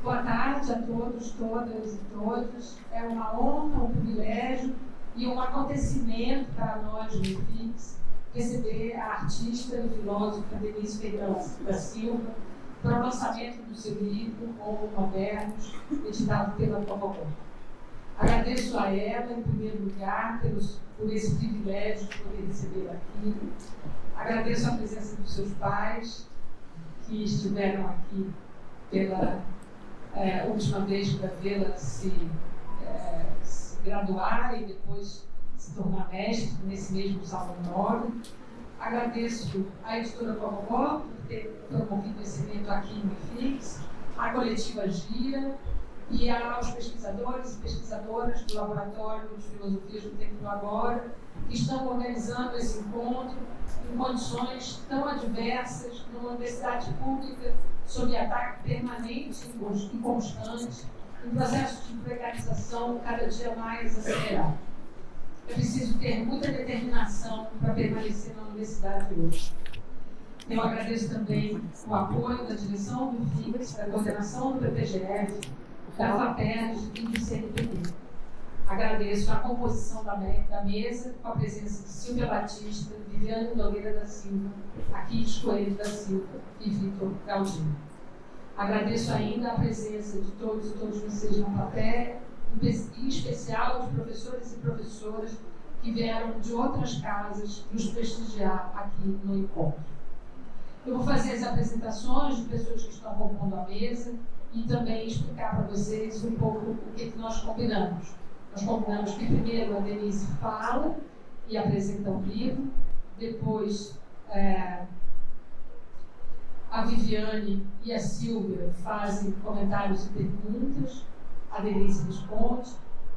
Boa tarde a todos, todas e todos. É uma honra, um privilégio e um acontecimento para nós, do IFIX, receber a artista e filósofa Denise Ferreira da Silva para o lançamento do seu livro, Homo Modernos, editado pela Cococó. Agradeço a ela, em primeiro lugar, por esse privilégio de poder recebê-la aqui. Agradeço a presença dos seus pais, que estiveram aqui pela última vez para vê-la se graduar e depois se tornar mestre nesse mesmo salão nobre. Agradeço à editora Cococó por ter promovido esse evento aqui no IFIX, à coletiva GIA e aos pesquisadores e pesquisadoras do Laboratório de Filosofias do Tempo Agora, que estão organizando esse encontro em condições tão adversas, numa universidade pública sob ataque permanente e constante, um processo de precarização cada dia mais acelerado. É preciso ter muita determinação para permanecer na universidade hoje. Eu agradeço também o apoio da direção do IFIX, da coordenação do PPGF, da FAPERJ e do CNPq. Agradeço a composição da mesa, com a presença de Silvia Batista, Viviane Nogueira da Silva, Aquiles Coelho da Silva e Vitor Galdino. Agradeço ainda a presença de todos e todas vocês na plateia, em especial de professores e professoras que vieram de outras casas nos prestigiar aqui no encontro. Eu vou fazer as apresentações de pessoas que estão compondo a mesa e também explicar para vocês um pouco o que nós combinamos. Nós combinamos que primeiro a Denise fala e apresenta o livro, depois a Viviane e a Silvia fazem comentários e perguntas, a Denise responde,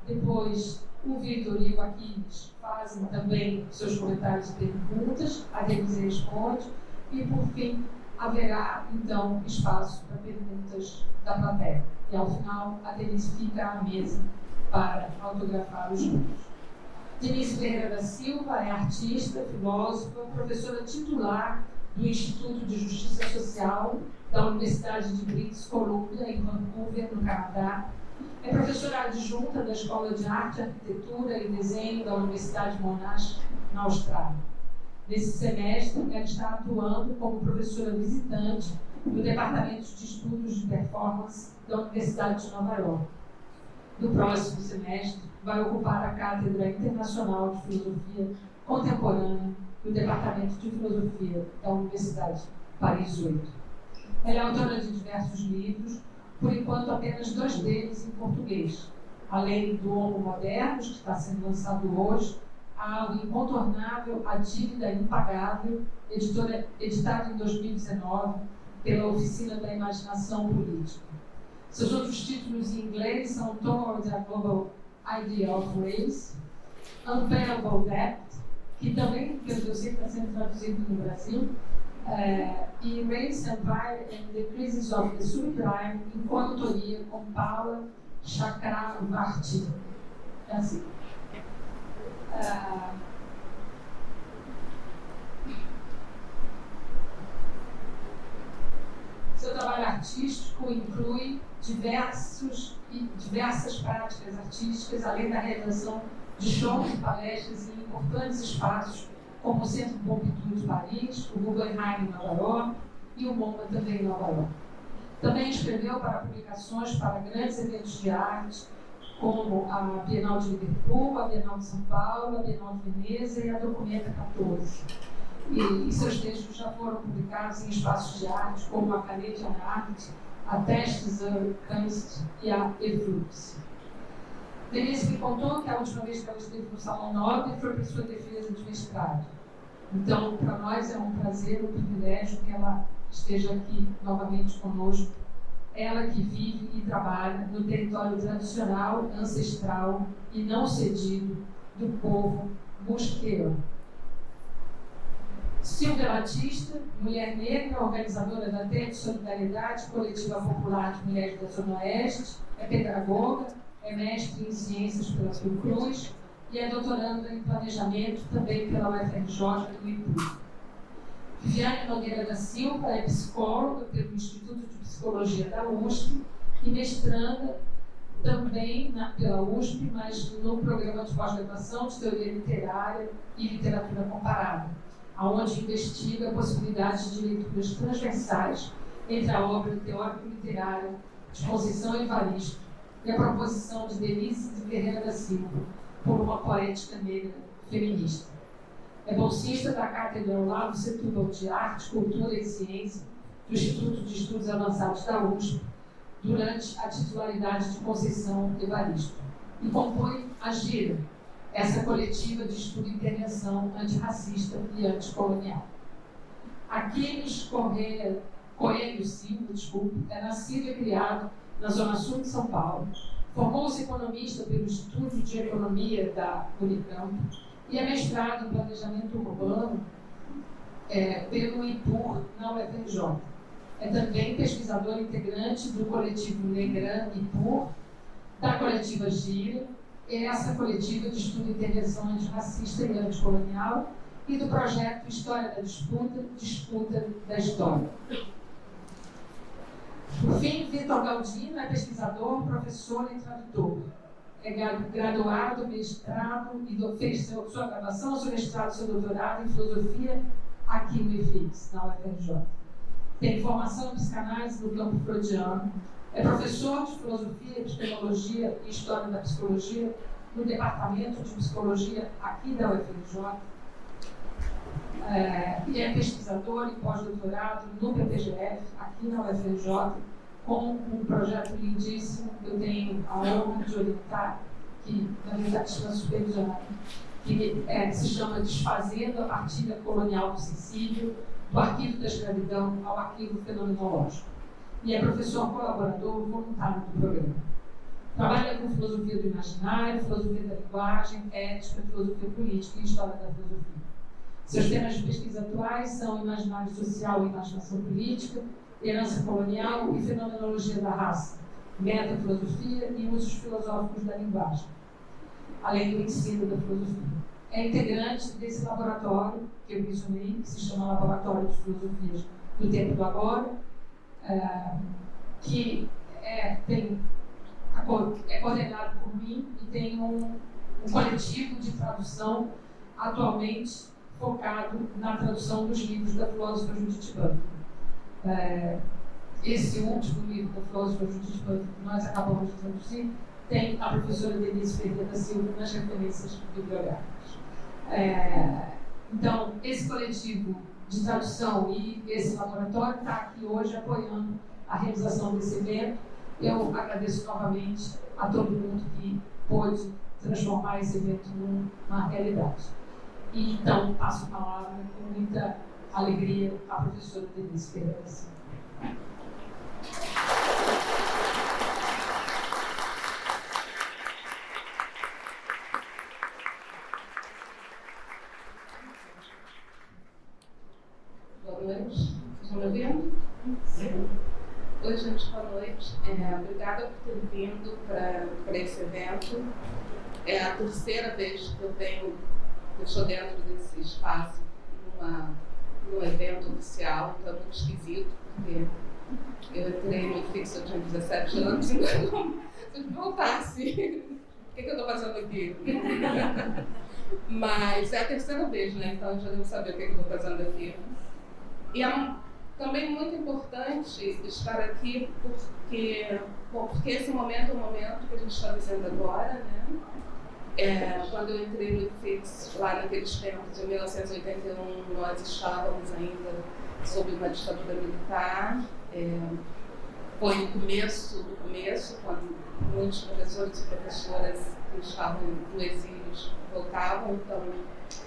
depois o Vitor e o Aquiles fazem também seus comentários e perguntas, a Denise responde, e por fim haverá então espaço para perguntas da plateia. E ao final a Denise fica à mesa para autografar os livros. Denise Ferreira da Silva é artista, filósofa, professora titular do Instituto de Justiça Social da Universidade de British Columbia, em Vancouver, no Canadá. É professora adjunta da Escola de Arte, Arquitetura e Desenho da Universidade Monash, na Austrália. Nesse semestre, ela está atuando como professora visitante no Departamento de Estudos de Performance da Universidade de Nova York. No próximo semestre, vai ocupar a Cátedra Internacional de Filosofia Contemporânea do Departamento de Filosofia da Universidade Paris 8. Ela é autora de diversos livros, por enquanto apenas 2 deles em português, além do Homo Modernos, que está sendo lançado hoje, há o incontornável A Dívida Impagável, editado em 2019 pela Oficina da Imaginação Política. Seus outros títulos em inglês são Towards a Global Idea of Race, Unpayable Debt, que também, pelo que eu sei, está sendo traduzido no Brasil, e Race, Empire and the Crisis of the Sublime, em coautoria com Paula Chakravarty. É assim. Seu trabalho artístico inclui diversas práticas artísticas, além da realização de shows e palestras em importantes espaços, como o Centro Pompidou de Paris, o Guggenheim em Nova York e o MoMA também em Nova York. Também escreveu para publicações para grandes eventos de arte, como a Bienal de Liverpool, a Bienal de São Paulo, a Bienal de Veneza e a Documenta 14. E seus textos já foram publicados em espaços de arte, como a Canadian Art, a Testes Kunst e a Eflux. Denise me contou que a última vez que ela esteve no Salão Nobre foi para sua defesa de mestrado. Então, para nós é um prazer, um privilégio que ela esteja aqui novamente conosco. Ela que vive e trabalha no território tradicional, ancestral e não cedido do povo musqueiro. Silvia Batista, mulher negra, organizadora da TED Solidariedade, Coletiva Popular de Mulheres da Zona Oeste, é pedagoga, é mestre em Ciências pela Fiocruz e é doutoranda em Planejamento também pela UFRJ do IPU. Viviane Nogueira da Silva é psicóloga pelo Instituto de Psicologia da USP e mestranda também pela USP, mas no programa de pós-graduação de Teoria Literária e Literatura Comparada, onde investiga a possibilidade de leituras transversais entre a obra teórico-literária de Conceição Evaristo e a proposição de Denise de Ferreira da Silva por uma poética negra feminista. É bolsista da Cátedra Olavo Setúbal de Arte, Cultura e Ciência do Instituto de Estudos Avançados da USP, durante a titularidade de Conceição Evaristo, e compõe a GIRA, essa coletiva de estudo e intervenção antirracista e anticolonial. Aquiles Coelho Silva, é nascido e criado na Zona Sul de São Paulo, formou-se economista pelo Instituto de Economia da Unicamp e é mestrado em Planejamento Urbano pelo IPUR na UFRJ. É também pesquisador integrante do coletivo Negran IPUR, da coletiva GIRA, essa coletiva de estudo e intervenção antirracista e anticolonial, e do projeto História da Disputa, Disputa da História. Por fim, Vitor Galdino é pesquisador, professor e tradutor. É graduado, mestrado, e fez sua graduação, seu mestrado e seu doutorado em filosofia aqui no IFIX, na UFRJ. Tem formação em psicanálise no campo freudiano, é professor de filosofia, epistemologia e história da psicologia no departamento de psicologia aqui da UFRJ, e é pesquisador e pós-doutorado no PPGF, aqui na UFRJ, com um projeto lindíssimo que eu tenho a honra de orientar, que na verdade está supervisionado, que se chama Desfazendo a Partilha Colonial do Sensível, do Arquivo da Escravidão ao Arquivo Fenomenológico, e é professor colaborador voluntário do programa. Trabalha com filosofia do imaginário, filosofia da linguagem, ética, filosofia política e história da filosofia. Seus temas de pesquisa atuais são imaginário social e imaginação política, herança colonial e fenomenologia da raça, metafilosofia e usos filosóficos da linguagem, além do ensino da filosofia. É integrante desse laboratório que eu mencionei, que se chama Laboratório de Filosofias do Tempo do Agora, que é coordenado por mim e tem um coletivo de tradução atualmente focado na tradução dos livros da filósofa Judith Butler. Esse último livro da filósofa Judith Butler, que nós acabamos de traduzir, tem a professora Denise Ferreira da Silva nas referências bibliográficas. Então, esse coletivo de tradução e esse laboratório está aqui hoje apoiando a realização desse evento. Eu agradeço novamente a todo mundo que pôde transformar esse evento numa realidade. E então, passo a palavra com muita alegria à professora Denise Ferreira da Silva. Boa noite. Vocês estão me ouvindo? Sim. Oi, gente, boa noite. Obrigada por ter vindo para esse evento. É a terceira vez que eu estou dentro desse espaço num evento oficial, então é muito esquisito, porque eu entrei no IFIX, eu tinha 17 anos, então se eu voltasse, o que eu estou fazendo aqui? Mas é a terceira vez, né? Então eu já devo saber o que eu estou fazendo aqui. E é também muito importante estar aqui porque esse momento é um momento que a gente está vivendo agora, né? Quando eu entrei no IFIX, lá naqueles tempos, em 1981, nós estávamos ainda sob uma ditadura militar. Foi o começo do começo, quando muitos professores e professoras que estavam no exílio voltavam. Então,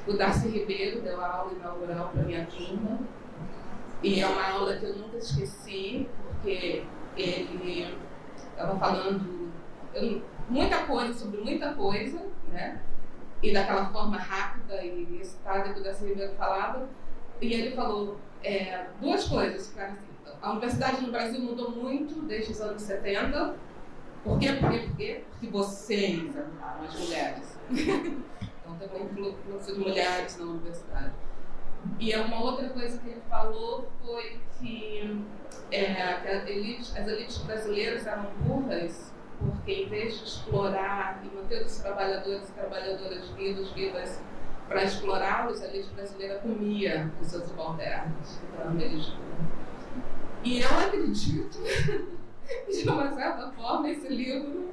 o Darcy Ribeiro deu a aula inaugural para a minha turma. E é uma aula que eu nunca esqueci, porque ele estava falando muita coisa sobre muita coisa, né? E daquela forma rápida e excitada que o Darcy Ribeiro falava. E ele falou duas coisas, cara. Assim, a universidade no Brasil mudou muito desde os anos 70. Por quê? Porque vocês entraram, as mulheres. Então, tem um fluxo de mulheres na universidade. E uma outra coisa que ele falou foi que as elites brasileiras eram burras porque, em vez de explorar e manter os trabalhadores e trabalhadoras vivas para explorá-los, a elite brasileira comia os seus subalternos. Então, e eu acredito, de uma certa forma, esse livro,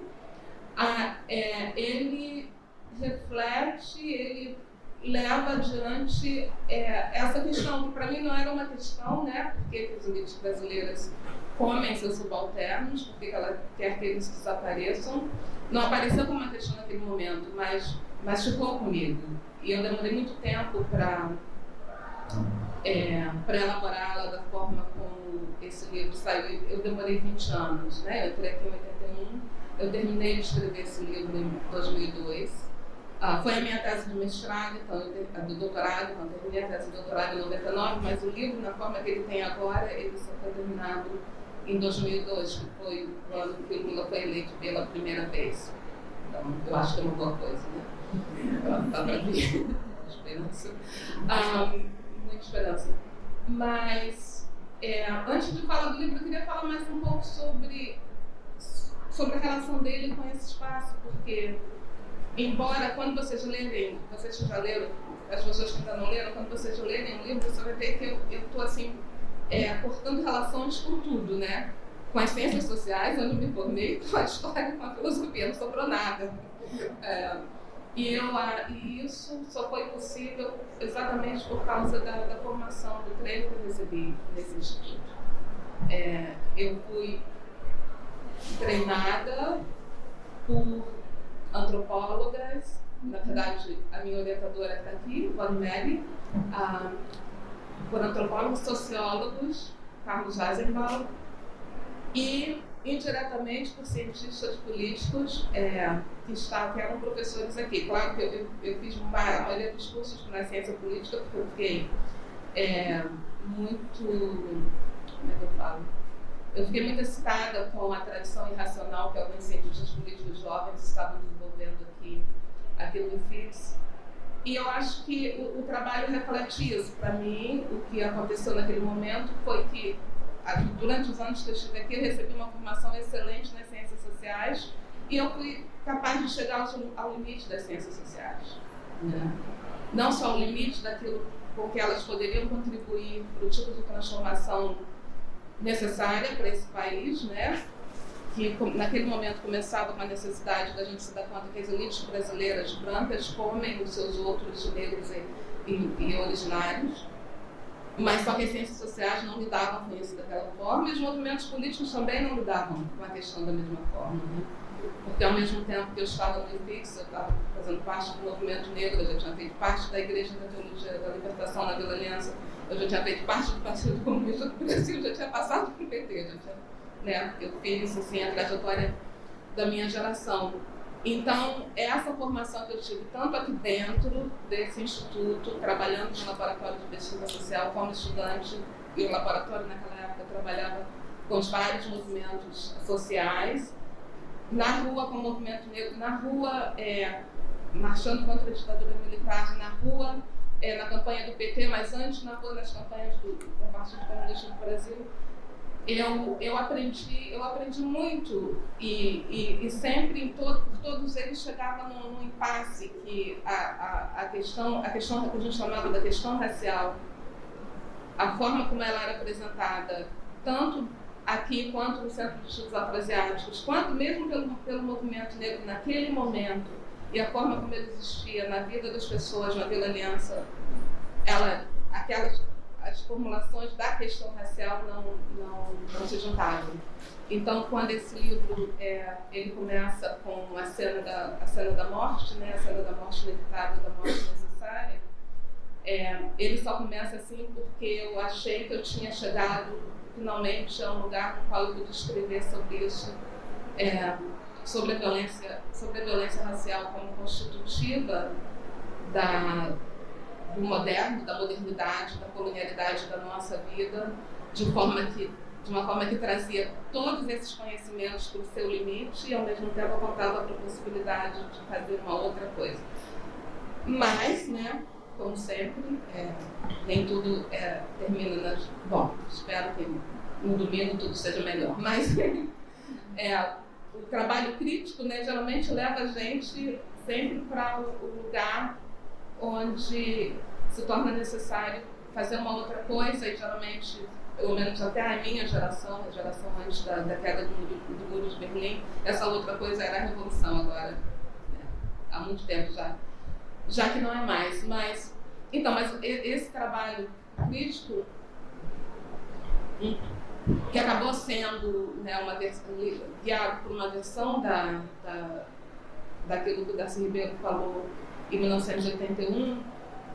ele reflete, ele leva adiante essa questão, que para mim não era uma questão, né? Porque as elites brasileiras comem seus subalternos, porque ela quer que eles desapareçam. Não apareceu como uma questão naquele momento, mas ficou comigo. E eu demorei muito tempo para elaborá-la da forma como esse livro saiu. Eu demorei 20 anos, né? Eu entrei aqui em 81, eu terminei de escrever esse livro em 2002. Foi a minha tese de mestrado, então, do doutorado, então eu terminei a tese de doutorado em 99, mas o livro, na forma que ele tem agora, ele só foi terminado em 2002, que foi o ano que o Lula foi eleito pela primeira vez. Então, eu acho que é uma boa coisa, né? Dá para ver esperança. Muita esperança. Mas, antes de falar do livro, eu queria falar mais um pouco sobre a relação dele com esse espaço, porque, embora quando vocês lerem, vocês já leram, as pessoas que ainda não leram, quando vocês lerem o livro, você vai ver que eu estou assim, cortando relações com tudo, né? Com as ciências sociais, onde eu me formei, com a história, com a filosofia, não sobrou nada. E isso só foi possível exatamente por causa da formação, do treino que eu recebi nesse instituto. Eu fui treinada por antropólogas, na verdade, a minha orientadora está aqui, Bonnie Melly, por antropólogos, sociólogos, Carlos Eisenbach, e indiretamente por cientistas políticos que eram professores aqui. Claro que eu fiz a maioria dos cursos na ciência política, porque eu fiquei muito, como é que eu falo? Eu fiquei muito excitada com a tradição irracional que alguns cientistas políticos jovens estavam desenvolvendo aqui no IFIX. E eu acho que o trabalho reflete isso. Para mim, o que aconteceu naquele momento foi que, durante os anos que eu estive aqui, eu recebi uma formação excelente nas ciências sociais e eu fui capaz de chegar ao limite das ciências sociais. Né? Não só ao limite daquilo com que elas poderiam contribuir para o tipo de transformação necessária para esse país, né? Que naquele momento começava com a necessidade da gente se dar conta que as elites brasileiras brancas comem os seus outros negros e originários, mas só que as ciências sociais não lidavam com isso daquela forma e os movimentos políticos também não lidavam com a questão da mesma forma. Né? Porque ao mesmo tempo que eu estava no IFIX, eu estava fazendo parte do movimento negro, eu já tinha feito parte da Igreja da Teologia da Libertação na Vila Aliança, eu já tinha feito parte do Partido Comunista do Brasil, já tinha passado pelo PT, eu fiz assim, a trajetória da minha geração. Então, essa formação que eu tive, tanto aqui dentro desse instituto, trabalhando no laboratório de pesquisa social como estudante, e o laboratório naquela época trabalhava com os vários movimentos sociais, na rua com o movimento negro, na rua marchando contra a ditadura militar, na rua na campanha do PT, mas antes na rua nas campanhas do Partido Comunista do Brasil. Eu aprendi muito e sempre por todos eles chegava num impasse que a questão que a gente chamava da questão racial, a forma como ela era apresentada, tanto aqui quanto no Centro de Estudos Afroasiáticos, quanto mesmo pelo movimento negro naquele momento, e a forma como ele existia na vida das pessoas na Vila Aliança, as formulações da questão racial não se juntavam. Então, quando esse livro ele começa com a cena da morte, né, a cena da morte inevitável, da morte necessária, ele só começa assim porque eu achei que eu tinha chegado finalmente a um lugar no qual eu pude escrever sobre isso, sobre a violência racial como constitutiva do moderno, da modernidade, da colonialidade da nossa vida, de uma forma que trazia todos esses conhecimentos para o seu limite e, ao mesmo tempo, apontava para a possibilidade de fazer uma outra coisa. Mas, né, como sempre, nem tudo termina nas... Bom, espero que no domingo tudo seja melhor, mas o trabalho crítico, né, geralmente leva a gente sempre para o lugar onde se torna necessário fazer uma outra coisa, e geralmente, pelo menos até a minha geração, a geração antes da queda do Muro de Berlim, essa outra coisa era a Revolução agora, há muito tempo já que não é mais. Mas esse trabalho crítico, que acabou sendo, né, guiado por uma versão daquilo que o Darcy Ribeiro falou em 1981,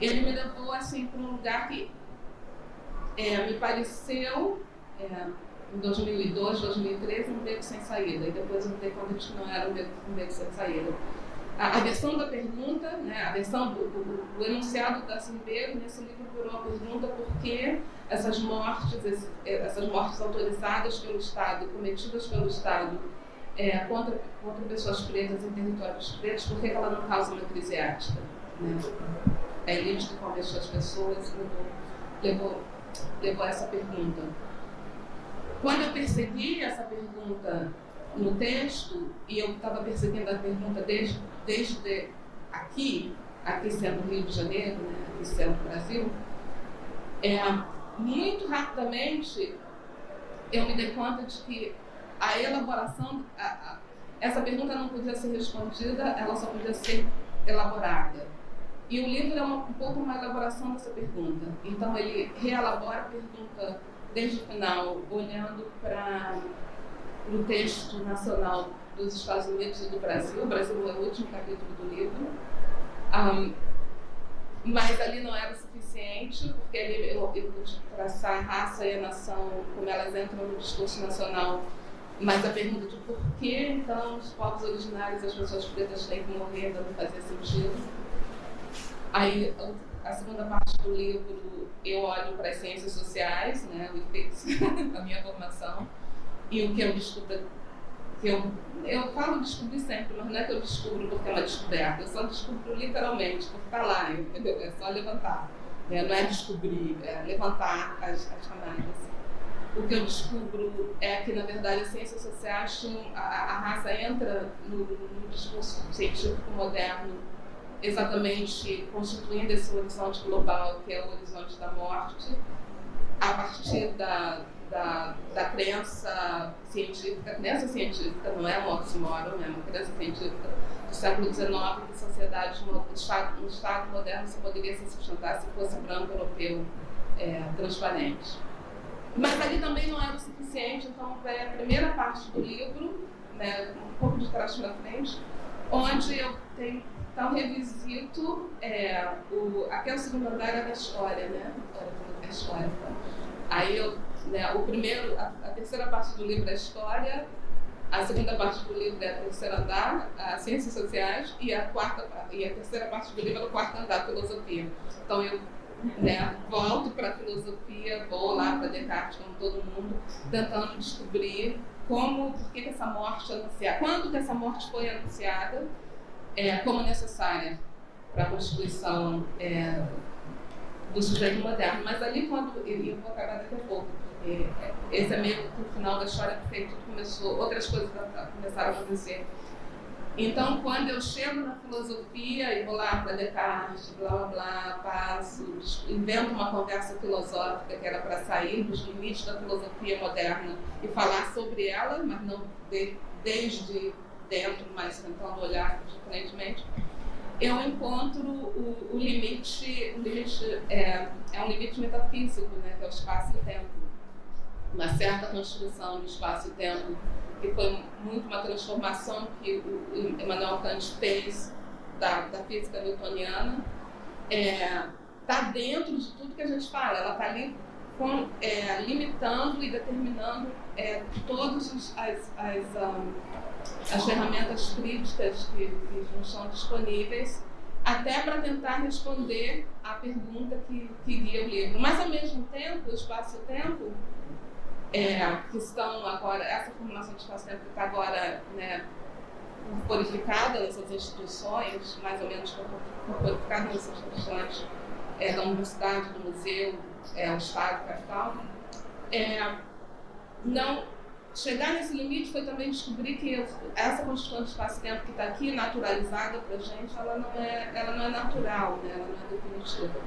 ele me levou assim, para um lugar que me pareceu, em 2002, 2013, um beco sem saída. E depois eu me dei conta de que não era um beco sem saída. A versão da pergunta, né, a versão do enunciado do Darcy Ribeiro, nesse livro virou a pergunta por que essas mortes autorizadas pelo Estado, cometidas pelo Estado contra pessoas pretas em territórios pretos, por que ela não causa uma crise ética? Né? A elite que conversou as pessoas levou a essa pergunta. Quando eu persegui essa pergunta no texto, e eu estava perseguindo a pergunta desde aqui sendo Rio de Janeiro, né, aqui sendo Brasil, muito rapidamente eu me dei conta de que a elaboração, essa pergunta não podia ser respondida, ela só podia ser elaborada. E o livro é um pouco uma elaboração dessa pergunta. Então ele reelabora a pergunta desde o final, olhando para o texto nacional dos Estados Unidos e do Brasil. O Brasil é o último capítulo do livro. Mas ali não era o suficiente, porque ali eu pude traçar a raça e a nação, como elas entram no discurso nacional. Mas a pergunta de por que, então, os povos originários e as pessoas pretas têm que morrer não fazia sentido. Aí, a segunda parte do livro, eu olho para as ciências sociais, né, o IFEX, a minha formação, e o que eu descubro, eu falo descobrir sempre, mas não é que eu descubro porque é uma descoberta, eu só descubro literalmente, porque está lá, entendeu? É só levantar, né? Não é descobrir, é levantar as camadas. O que eu descubro é que, na verdade, as ciências sociais, a raça entra no discurso científico moderno, exatamente constituindo esse horizonte global, que é o horizonte da morte, a partir da crença científica. Crença científica não é um oxímoron, é uma crença científica do século XIX, que sociedade, um Estado moderno só poderia se sustentar se fosse branco, europeu, transparente. Mas ali também não era o suficiente, então vem a primeira parte do livro, né, um pouco de trás para frente, onde eu tenho então revisito aquele segundo andar da história, né? A história. Aí a terceira parte do livro é a história, a segunda parte do livro é a terceira andar, as ciências sociais, e a terceira parte do livro é o quarto andar, a filosofia. Então eu volto para a filosofia, vou lá para Descartes, como todo mundo, tentando descobrir por que essa morte anunciada, quando que essa morte foi anunciada, como necessária para a constituição do sujeito moderno. Mas ali, e eu vou acabar daqui a pouco, porque esse é meio que o final da história, porque tudo começou, outras coisas começaram a acontecer. Então, quando eu chego na filosofia e vou lá para Descartes, blá blá blá, passo, invento uma conversa filosófica que era para sair dos limites da filosofia moderna e falar sobre ela, mas não desde dentro, mas tentando olhar diferentemente, eu encontro o limite é um limite metafísico, né, que é o espaço e tempo. Uma certa construção de espaço e tempo, que foi muito uma transformação que o Immanuel Kant fez da física newtoniana, está dentro de tudo que a gente fala, ela está ali limitando e determinando todas as ferramentas críticas que nos são disponíveis, até para tentar responder à pergunta que guia o livro. Mas, ao mesmo tempo, o espaço e o tempo, que estão agora, essa formulação de espaço e tempo que está agora, né, corporificada nessas instituições, mais ou menos corporificada nessas instituições da universidade, do museu, o Estado, capital. Não chegar nesse limite foi também descobrir que essa construção de espaço-tempo que está aqui, naturalizada para a gente, ela não é natural, né? Ela não é definitiva.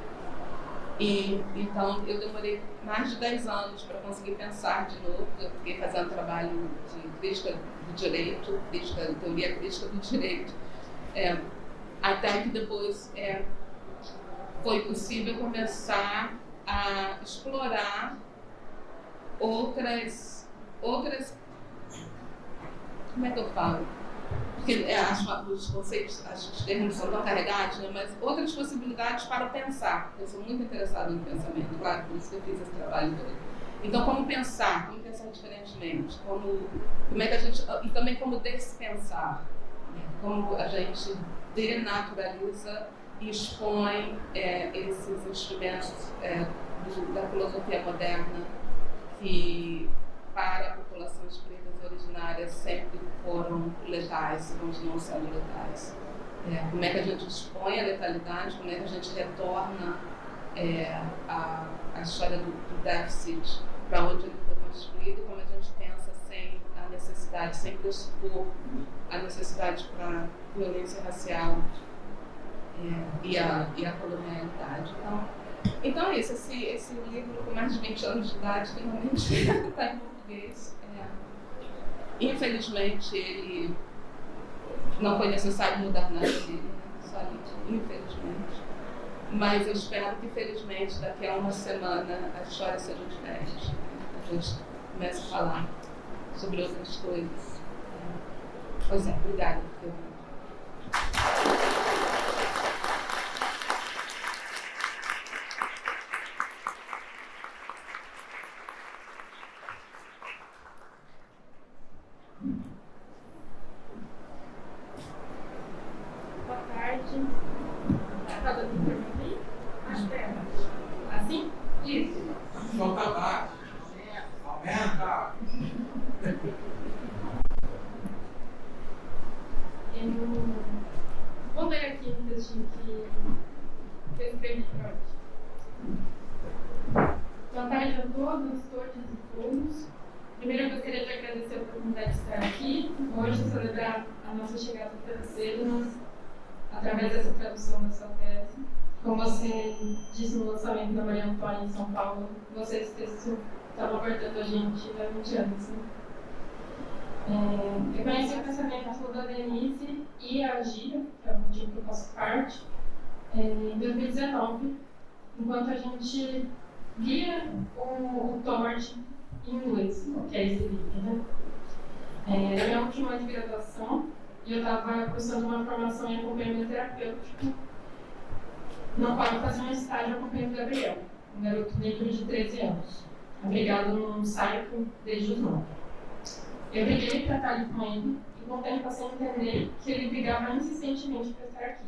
E então eu demorei mais de 10 anos para conseguir pensar de novo. Eu fiquei fazendo trabalho de crítica do direito, teoria crítica do direito, até que depois foi possível começar a explorar outras, como é que eu falo? Porque os conceitos, os termos são tão carregados, né? Mas outras possibilidades para pensar. Eu sou muito interessada no pensamento, claro, por isso que eu fiz esse trabalho todo. Então, como pensar diferentemente, como é que a gente, e também como despensar, né? Como a gente denaturaliza e expõe esses instrumentos da filosofia moderna que, para populações pretas originárias, sempre foram letais e continuam sendo letais. Como é que a gente expõe a letalidade, como é que a gente retorna a história do déficit para onde ele foi construído, e como a gente pensa sem a necessidade, sem pressupor a necessidade para violência racial e a colonialidade. Então é isso, esse livro com mais de 20 anos de idade finalmente está em português. Infelizmente ele não foi necessário mudar nada dele, só infelizmente. Mas eu espero que felizmente daqui a uma semana a história seja diferente. A gente comece a falar sobre outras coisas. Pois é, obrigada por ter vindo. Boa tarde. Tá dando pra mim ouvir? Acho que é. Assim? Isso. Só tá baixo. Aumenta. Vou ler aqui um textinho que eu escrevi para hoje. Boa tarde a todos, todas e todos. Primeiro eu gostaria de agradecer a oportunidade de estar aqui hoje, celebrar a nossa chegada tão cedo, através dessa tradução da sua tese. Como você disse no lançamento da Maria Antônia em São Paulo, esse texto estava abordando a gente há 20 anos. Eu conheci o pensamento da Denise e a Gira, que é o time que eu faço parte, em 2019, enquanto a gente lia o Tort em inglês, que é esse livro, né? Era a minha última ano de graduação e eu estava cursando uma formação em acompanhamento terapêutico, no qual eu fazia um estágio acompanhando o Gabriel, um garoto negro de 13 anos, abrigado num saico desde os 9. Eu briguei para estar ali com ele e com o tempo passei a entender que ele brigava insistentemente para estar aqui.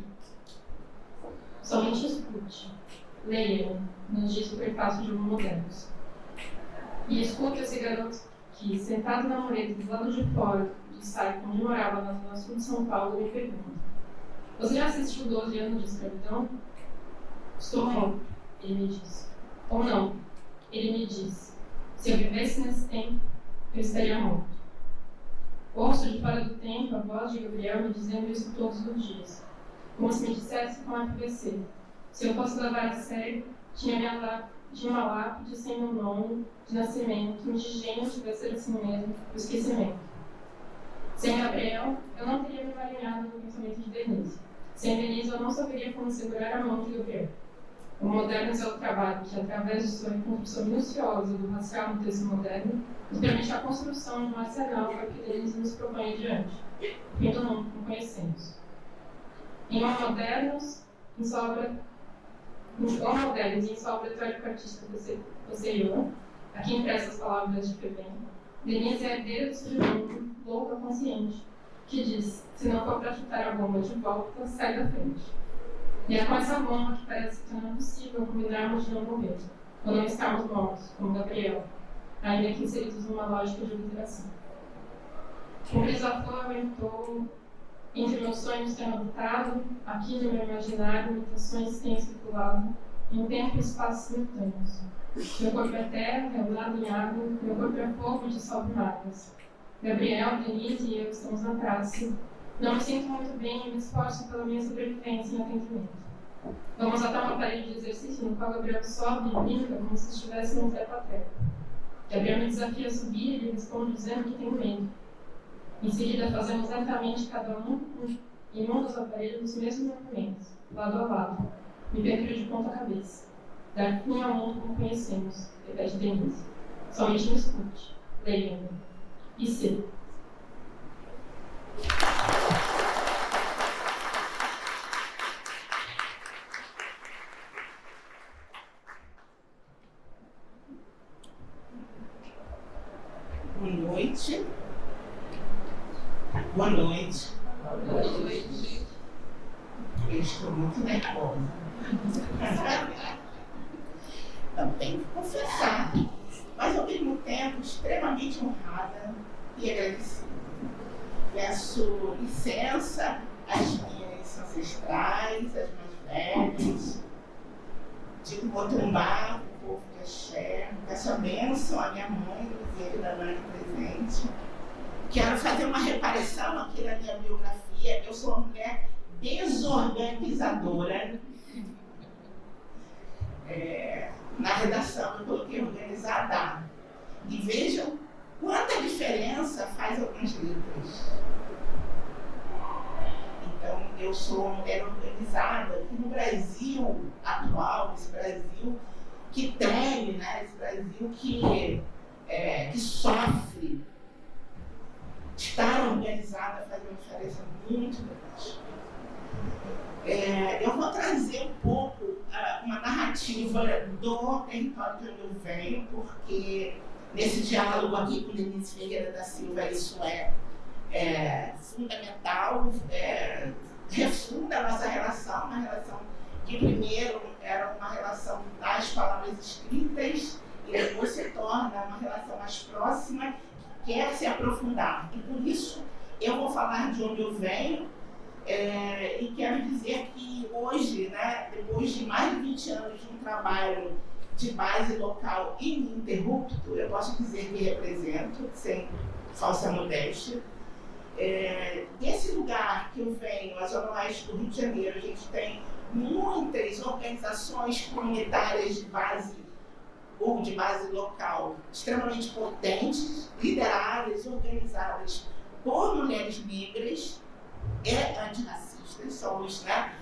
Somente escute, leia, nos diz o prefácio de Homo Modernos. E escute esse garoto que, sentado na mureta do lado de fora do saico onde morava na zona sul de São Paulo, me pergunta: você já assistiu 12 anos de escravidão? Estou morto, ele me diz. Ou não, ele me diz: se eu vivesse nesse tempo, eu estaria morto. Ouço de fora do tempo a voz de Gabriel me dizendo isso todos os dias, como se me dissesse com a FBC. Se eu fosse levar a sério, tinha uma lápide sem meu nome, de nascimento, de gente vai ser assim mesmo, o esquecimento. Sem Gabriel, eu não teria me emaranhado no pensamento de Denise. Sem Denise, eu não saberia como segurar a mão de Gabriel. O Modernos é o trabalho que, através de sua reconstrução minuciosa do racial no texto moderno, nos permite a construção de um arsenal para que Denise nos propõe adiante, fim do mundo que conhecemos. Em Homo Modernos, em sua obra teórico-artística posterior, aqui impressa as palavras de Febem, Denise é a herdeira do submundo, louca consciente, que diz: se não for para chutar a bomba de volta, sai da frente. E é com essa bomba que parece que não é possível combinarmos de não morrer, ou não estarmos mortos, como Gabriel, ainda que inseridos numa lógica de obliteração. O Crisófilo aumentou entre meus sonhos tendo habitado, aqui no meu imaginário, imitações têm circulado, em tempo e espaço simultâneos. Meu corpo é terra, regulado em água, meu corpo é fogo dissolve águas. Gabriel, Denise e eu estamos na praça. Não me sinto muito bem e me esforço pela minha sobrevivência e atendimento. Vamos até um aparelho de exercício no qual Gabriel sobe e brinca como se estivesse num trepa-trepa. Gabriel me desafia a subir e ele responde dizendo que tem medo. Em seguida, fazemos lentamente cada um em um dos aparelhos os mesmos movimentos, lado a lado. Me perfil de ponta cabeça. Dar fim ao mundo como conhecemos, repete Denise. Somente me escute. Leia. E se? Boa noite. Boa noite. Boa noite. Eu estou muito nervosa. Não tenho que confessar, mas ao mesmo tempo extremamente honrada e agradecida. Peço licença às minhas ancestrais, às mais velhas, de Motumbá, o povo de Axé. Peço a bênção à minha mãe, Luziane da Mãe presente. Quero fazer uma reparação aqui na minha biografia. Eu sou uma mulher desorganizadora. Na redação eu coloquei organizada. E vejam quanta diferença faz algumas letras. Então, eu sou uma mulher organizada. E no Brasil atual, esse Brasil que treme, né? Esse Brasil que sofre, estar organizada faz uma diferença muito grande. Eu vou trazer um pouco uma narrativa do território de onde eu venho, porque nesse diálogo aqui com Denise Ferreira da Silva isso é fundamental, refunda a nossa relação, uma relação que primeiro era uma relação das palavras escritas e depois se torna uma relação mais próxima que quer se aprofundar. E por isso eu vou falar de onde eu venho. E quero dizer que hoje, né, depois de mais de 20 anos de um trabalho de base local ininterrupto, eu posso dizer que represento, sem falsa modéstia. Desse lugar que eu venho, a Zona Oeste do Rio de Janeiro, a gente tem muitas organizações comunitárias de base ou de base local extremamente potentes, lideradas, organizadas por mulheres negras e antirracistas. Somos, né,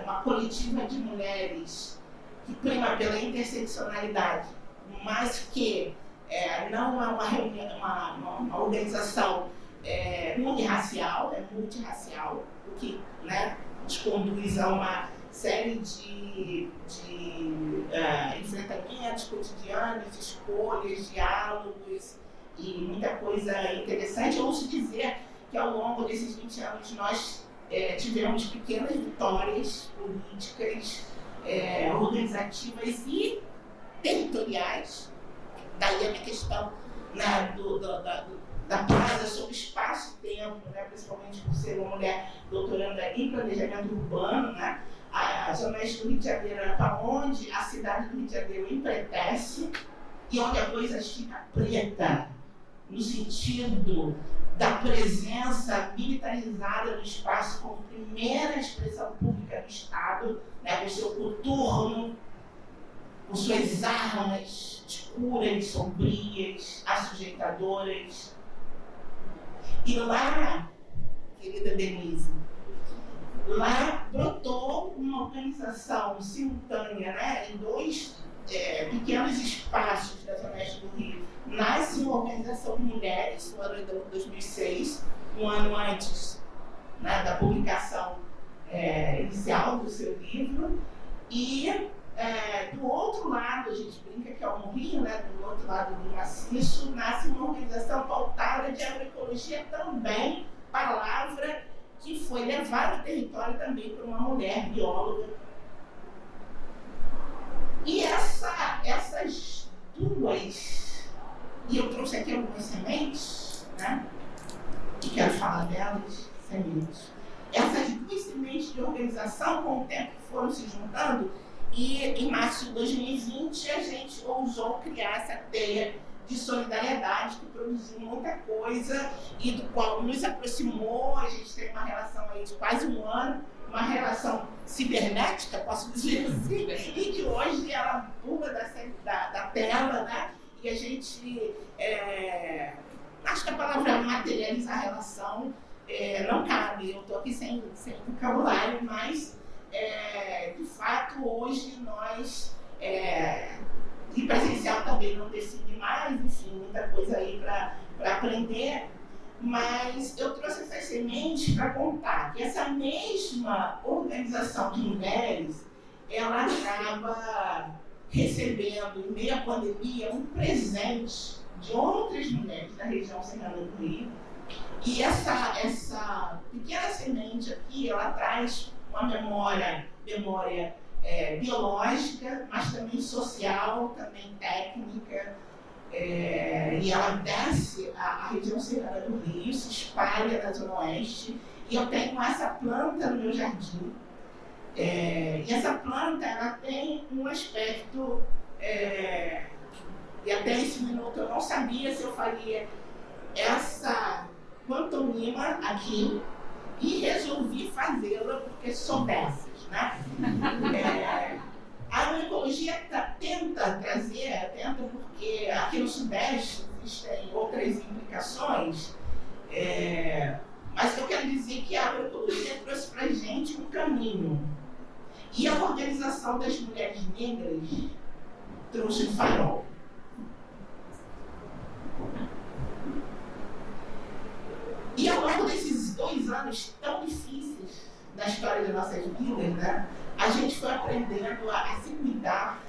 uma coletiva de mulheres que prima pela interseccionalidade, mas que não é uma organização unirracial, é multirracial, o que, né, nos conduz a uma série de enfrentamentos cotidianos, escolhas, diálogos e muita coisa interessante. Eu ouço dizer que ao longo desses 20 anos nós tivemos pequenas vitórias políticas, organizativas e territoriais. Daí a minha questão, né, da Plaza sobre espaço e tempo, né, principalmente por ser uma mulher doutoranda em planejamento urbano, né, a Zona Oeste do Rio de Janeiro é para onde a cidade do Rio de Janeiro empretece e onde a coisa fica preta, no sentido da presença militarizada no espaço como primeira expressão pública do Estado, né, com seu coturno, com suas armas escuras, sombrias, assujeitadoras. E lá, querida Denise, lá brotou uma organização simultânea, né, em dois pequenos espaços da Zona Oeste do Rio. Nasce uma organização de mulheres no ano de 2006, um ano antes, né, da publicação inicial do seu livro, e do outro lado, a gente brinca que é o Morrinho, né, do outro lado do maciço, nasce uma organização pautada de agroecologia também, palavra que foi levada ao território também por uma mulher bióloga. E essas duas, e eu trouxe aqui algumas sementes, né, e quero falar delas, sementes. Essas duas sementes de organização, com o tempo que foram se juntando, E em março de 2020 a gente ousou criar essa teia de solidariedade que produziu muita coisa e do qual nos aproximou. A gente tem uma relação aí de quase um ano, uma relação cibernética, posso dizer assim, e que hoje ela pula da tela, né? E a gente, acho que a palavra materializar a relação não cabe, eu estou aqui sem vocabulário, mas de fato hoje nós, e presencial também não decide mais, enfim, muita coisa aí para aprender, mas eu trouxe essas sementes para contar que essa mesma organização de mulheres, ela acaba recebendo, em meio à pandemia, um presente de outras mulheres da região serrana do Rio. E essa pequena semente aqui, ela traz uma memória biológica, mas também social, também técnica. E ela desce a região serrana do Rio, se espalha na Zona Oeste. E eu tenho essa planta no meu jardim. E essa planta, ela tem um aspecto, e até esse minuto eu não sabia se eu faria essa pantomima aqui, e resolvi fazê-la porque sou dessas, né? A agroecologia tenta porque aqui no Sudeste existem outras implicações, mas eu quero dizer que a agroecologia trouxe para a gente um caminho. E a organização das mulheres negras trouxe um farol. E ao longo desses 2 anos tão difíceis da história de nossas vidas, né, a gente foi aprendendo a se cuidar,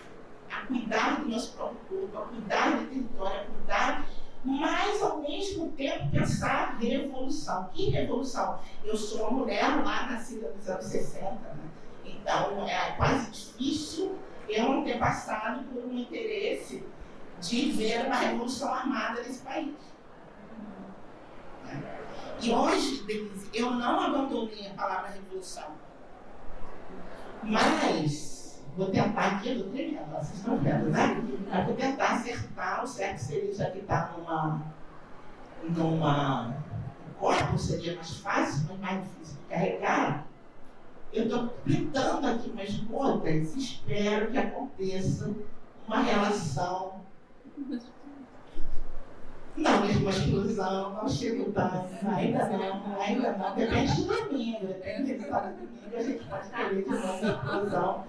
a cuidar do nosso próprio corpo, a cuidar do território, a cuidar, mas ao mesmo tempo pensar revolução. Que revolução? Eu sou uma mulher lá nascida nos anos 60, né? Então é quase difícil eu não ter passado por um interesse de ver uma revolução armada nesse país. E hoje, Denise, eu não abandonei a palavra revolução. Mas, vou tentar aqui, eu estou tremendo, vocês estão vendo, né? Mas vou tentar acertar, o certo seria já que está numa corpo, seria mais fácil, mas mais difícil de carregar. Eu estou pintando aqui umas gotas, espero que aconteça uma relação. Não, mesmo uma explosão, não chego tanto, ainda não, depende do domingo, depende do domingo, a gente pode querer de novo uma explosão.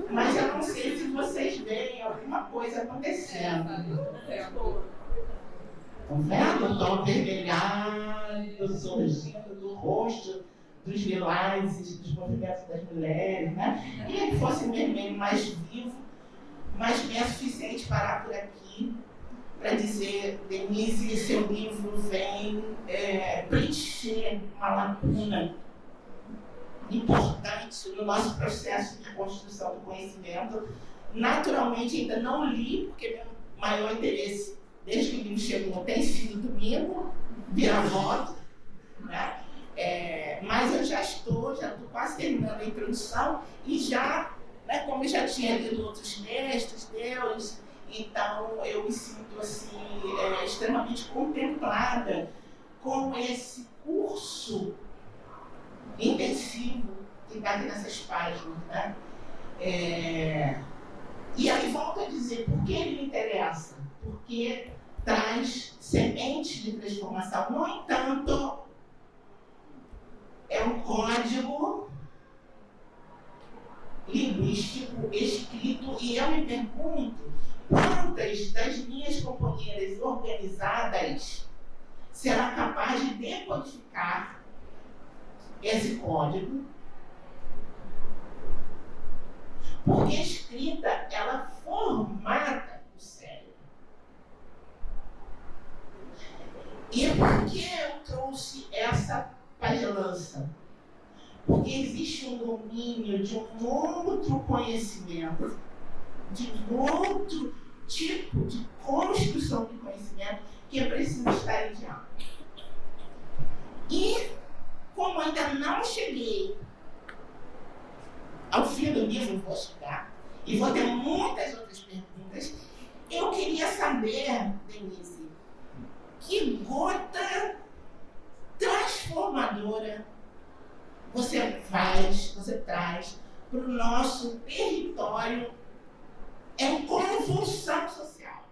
Mas eu não sei se vocês veem alguma coisa acontecendo. Estão vendo o tom avermelhado surgindo do rosto dos lilás, dos movimentos das mulheres, né? Queria que fosse um vermelho mais vivo, mas bem é suficiente parar por aqui para dizer, Denise, seu livro vem preencher uma lacuna importante no nosso processo de construção do conhecimento. Naturalmente, ainda não li, porque meu maior interesse, desde que o livro chegou, tem sido domingo, vira-voto, né? Mas eu já estou quase terminando a introdução e já, né, como eu já tinha lido outros textos teus, então eu me sinto assim, extremamente contemplada com esse curso intensivo que está aqui nessas páginas, né? E aí volto a dizer, por que ele me interessa? Porque traz sementes de transformação. No entanto, é um código linguístico escrito, e eu me pergunto quantas das minhas companheiras organizadas será capaz de decodificar esse código, porque a escrita, ela formata o cérebro. E por que eu trouxe essa pagelança? Porque existe um domínio de um outro conhecimento, de um outro tipo de construção de conhecimento que é preciso estar em diálogo. E como ainda não cheguei ao fim do livro vou chegar, e vou ter muitas outras perguntas. Eu queria saber, Denise, que gota transformadora você traz para o nosso território em convulsão social.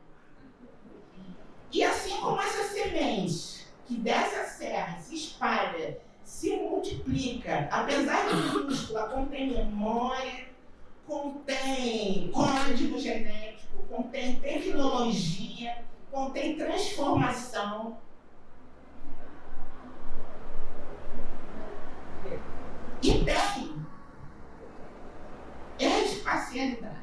E assim como essa semente que dessa serra se espalha, se multiplica, apesar de minúscula, contém memória, contém código genético, contém tecnologia, contém transformação. E tem espacialidade.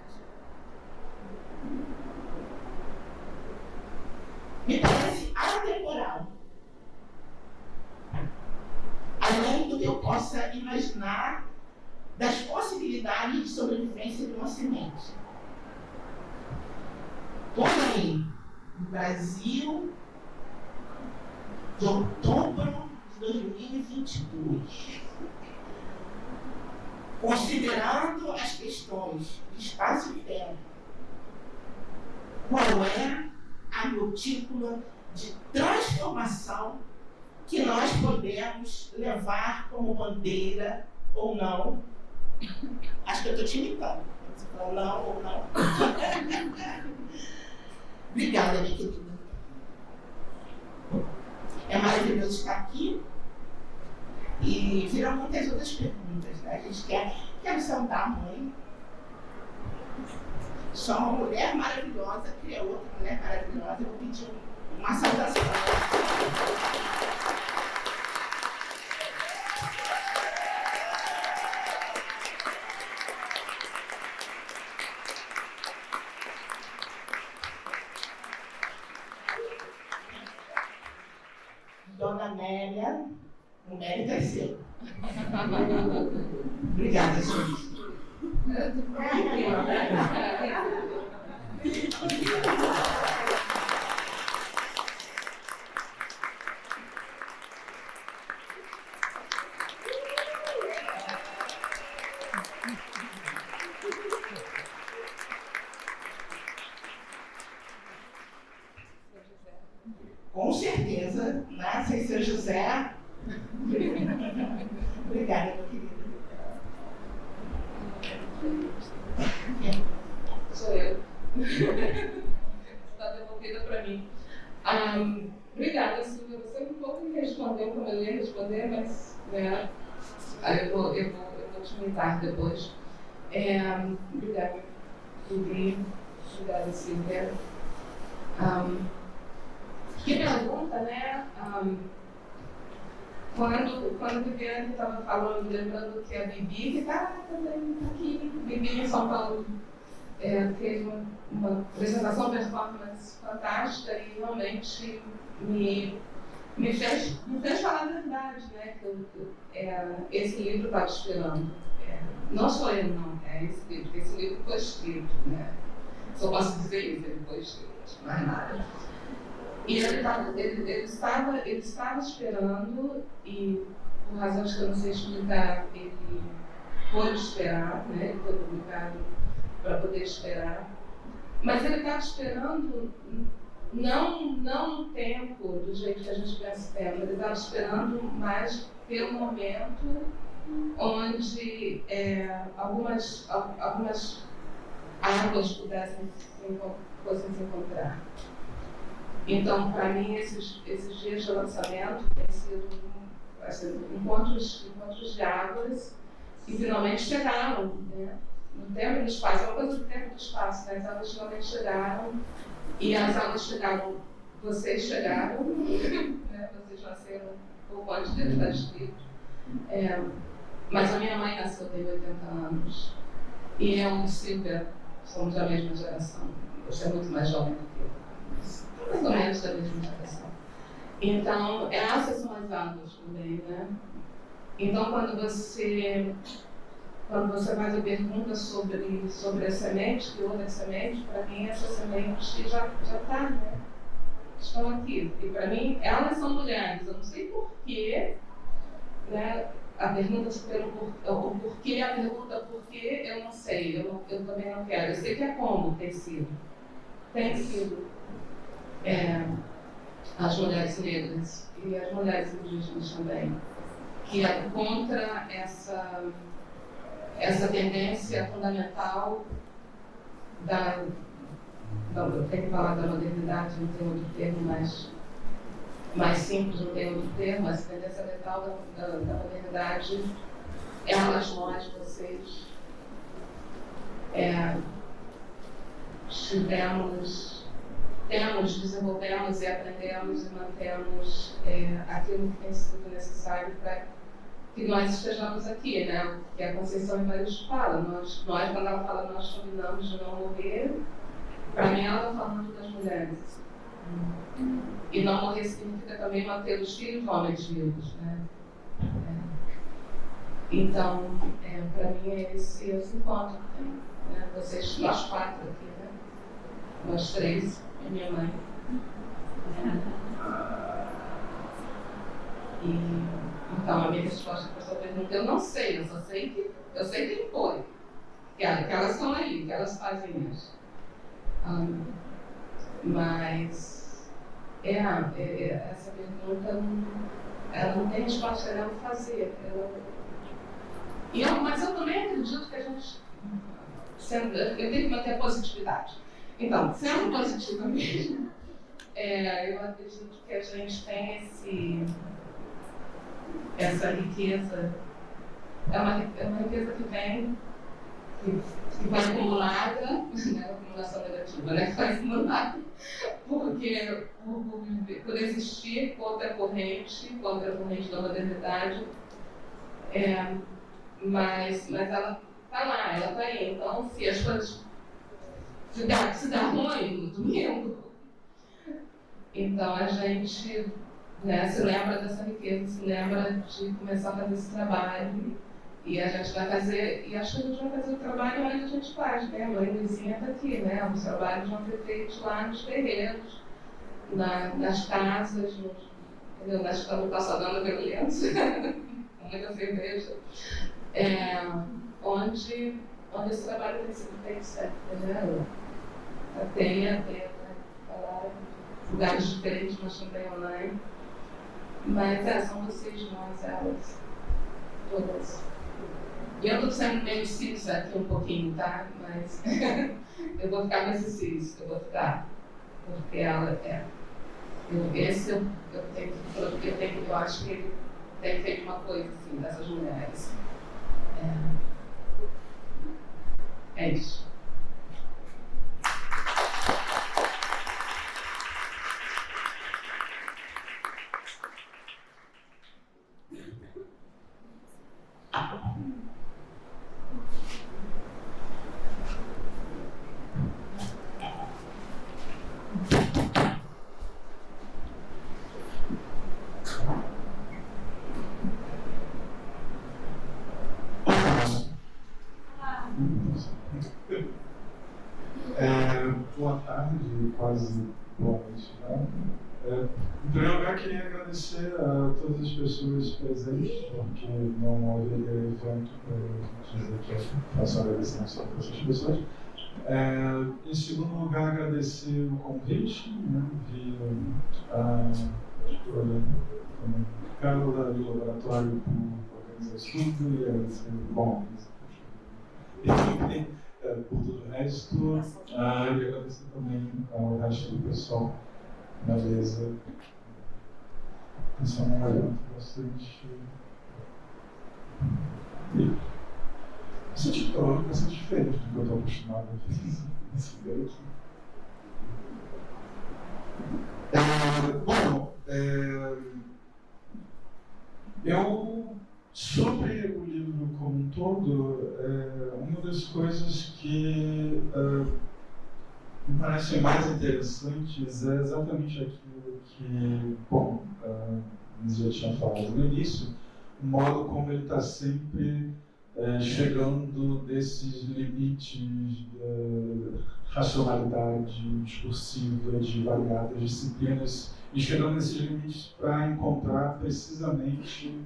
Me parece atemporal. Além do que eu possa imaginar das possibilidades de sobrevivência de uma semente. Porém, no Brasil, de outubro de 2022, considerando as questões de espaço e tempo, qual é a gotícula de transformação que nós podemos levar como bandeira ou não? Acho que eu estou te imitando. Você falou não ou não. Obrigada, minha querida. É maravilhoso estar aqui. E viram muitas outras perguntas, né? A gente quer saudar a mãe. Só uma mulher maravilhosa criou outra mulher maravilhosa. Eu vou pedir uma saudação. Dona Amélia, o mérito é seu. Obrigada, gente. Com certeza, né? Sem ser José. Obrigada, meu querido. Sou eu. Está devolvida para mim. Obrigada, Silvia. Você um pouco me respondeu como eu ia responder, mas né, eu vou te imitar depois. Obrigada, Lili. Obrigada, Silvia. Que pergunta, né? Quando a Viviane estava falando, lembrando que a Bibi, que está também aqui, Bibi em São Paulo, fez uma apresentação, performance fantástica e realmente me fez falar a verdade, né? Que esse livro estava esperando. Não sou eu, não, é esse livro, porque esse livro foi escrito, né? Só posso dizer isso, ele foi escrito, não é nada. E ele estava esperando, e por razões que eu não sei explicar, ele pôde esperar, né? Ele foi publicado para poder esperar. Mas ele estava esperando não no tempo, do jeito que a gente pensa o tempo, ele estava esperando mais pelo momento onde algumas águas fossem se encontrar. Então, para mim, esses dias de lançamento têm sido encontros de águas e finalmente chegaram, né? No tempo e no espaço, é uma coisa do tempo e do espaço, né? As águas finalmente chegaram e as águas chegaram, vocês chegaram, né? Vocês nasceram um pouco antes dele estar escrito. Mas a minha mãe nasceu tem 80 anos e eu e Silvia somos da mesma geração. Você é muito mais jovem do que eu. Mais ou menos da mesma geração. Então, essas são as águas também, né? Então, quando você faz a pergunta sobre a semente, que houve a semente, para mim essa semente já está, né? Estão aqui. E para mim, elas são mulheres. Eu não sei porquê, né? a pergunta o porquê, a pergunta por quê, eu não sei, eu também não quero. Eu sei que é como tem sido as mulheres negras e as mulheres indígenas também, que é contra essa tendência fundamental eu tenho que falar da modernidade, não tem outro termo mais simples, não tem outro termo, essa tendência letal da modernidade, elas, nós, vocês, desenvolvemos e aprendemos e mantemos aquilo que tem sido necessário para que nós estejamos aqui, né? Que a Conceição Evaristo fala. Nós, quando ela fala nós combinamos de não morrer, para mim ela está falando das mulheres. E não morrer significa também manter os filhos homens vivos, né? Então, para mim é esse encontro que tem, né? Vocês, nós 4 aqui, né? Nós 3 e minha mãe. Então, a minha resposta para a sua pergunta, eu não sei, eu sei quem foi, que elas estão aí, que elas fazem isso. Mas essa pergunta ela não tem resposta, ela não fazer. Mas eu também acredito que a gente, eu tenho que manter a positividade. Então, sendo positiva mesmo, eu acredito que a gente tem essa riqueza, é uma riqueza que vem, que vai acumulada, né, acumulação negativa, né, que vai acumulada, porque por existir contra a corrente da modernidade, mas ela está lá, ela está aí. Então, se as coisas se dá ruim no domingo, então a gente, né, se lembra dessa riqueza, se lembra de começar a fazer esse trabalho, e a gente vai fazer, e acho que a gente vai fazer o trabalho onde a gente faz, né? A mãe Luizinha está aqui, né? Os trabalhos vão ser feitos lá nos terreiros, nas casas, entendeu? No calçadão da violência, com muita cerveja, onde esse trabalho tem sido feito certo, né? Tem lugares diferentes, mas também online. Mas são vocês, nós, elas, todas. E eu estou sendo meio cis aqui um pouquinho, tá? Mas eu vou ficar nesse cis, eu vou ficar. Porque ela eu acho que ele tem feito uma coisa assim, dessas mulheres. É isso. Boa tarde, quase boa noite. Em primeiro lugar, queria agradecer a todas as pessoas presentes, porque não haveria evento para dizer que eu faço agradecimento só para essas pessoas. Em segundo lugar, agradecer o convite, né, via a editora Carla do Laboratório por organizar isso tudo, e agradecer por tudo o resto, e agradecer também ao resto do pessoal na mesa. Isso é um evento bastante. Bastante diferente do que eu estou acostumado a ver aqui. Sobre o livro como um todo, uma das coisas que me parecem mais interessantes é exatamente aquilo que, Luiz já tinha falado no início, o modo como ele está sempre chegando desses limites da racionalidade discursiva de variadas disciplinas e chegando nesses limites para encontrar precisamente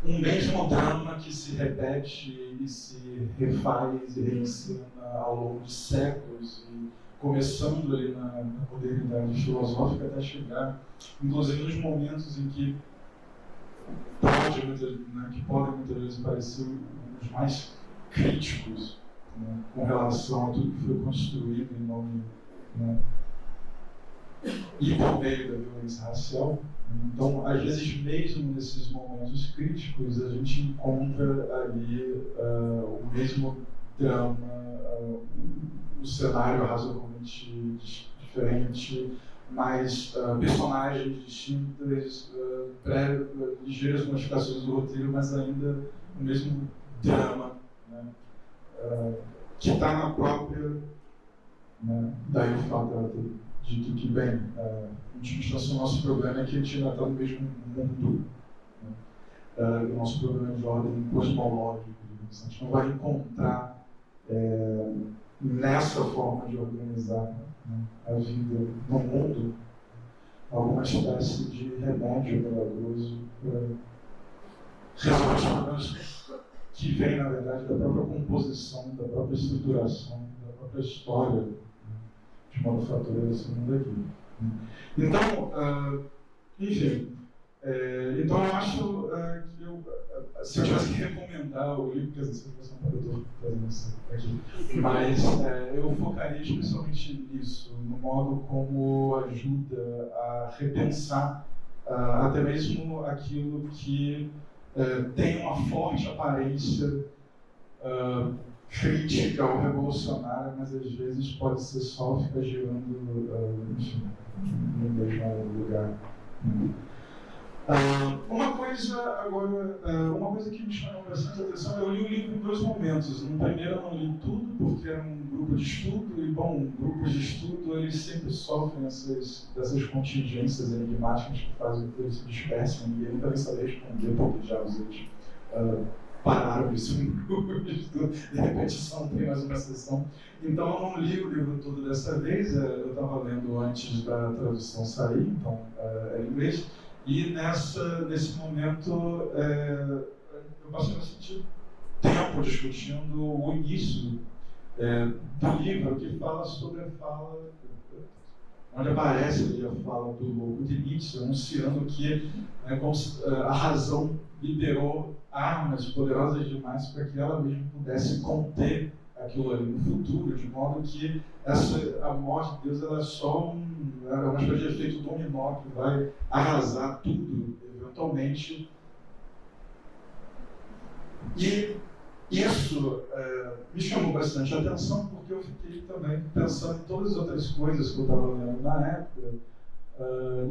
Um mesmo drama que se repete e se refaz e reensina ao longo de séculos, e começando ali na modernidade filosófica até chegar, inclusive nos momentos em que podem muitas vezes parecer os mais críticos, né, com relação a tudo que foi construído em nome, né, e por meio da violência racial. Então, às vezes, mesmo nesses momentos críticos, a gente encontra ali o mesmo drama, um cenário razoavelmente diferente, mas personagens distintas, ligeiras modificações do roteiro, mas ainda o mesmo drama, né, que está na própria, né, daí o fato dito que, bem, em última instância, o nosso problema é que a gente ainda está no mesmo mundo. Né? O nosso problema é de ordem cosmológica. A gente não vai encontrar nessa forma de organizar, né, a vida no mundo alguma espécie de remédio milagroso para resolver os problemas que vem, na verdade, da própria composição, da própria estruturação, da própria história de manufatura desse mundo aqui. Então, enfim, então eu acho que se eu tivesse que recomendar o livro, quer dizer, se eu fosse um produtor fazendo isso aqui, mas eu focaria especialmente nisso, no modo como ajuda a repensar até mesmo aquilo que tem uma forte aparência crítica ou revolucionária, mas às vezes pode ser só ficar girando, enfim, no mesmo lugar. Uma coisa que me chamou bastante atenção, eu li o livro em 2 momentos. No primeiro eu não li tudo, porque era um grupo de estudo, e bom, grupos de estudo eles sempre sofrem dessas contingências enigmáticas que fazem com que eles se dispersem, e ele também sabe responder, porque já os eles pararam isso em grupo de estudo, de repente só não tem mais uma sessão. Então eu não li o livro todo dessa vez, eu estava lendo antes da tradução sair, então é em inglês. E nesse momento, eu passei bastante tempo discutindo o início do livro, que fala sobre a fala, onde aparece ali a fala do louco de Nietzsche, anunciando que a razão liberou armas poderosas demais para que ela mesma pudesse conter aquilo ali no futuro, de modo que a morte de Deus ela é só uma espécie de efeito dominó que vai arrasar tudo, eventualmente. E isso me chamou bastante a atenção, porque eu fiquei também pensando em todas as outras coisas que eu estava lendo na época,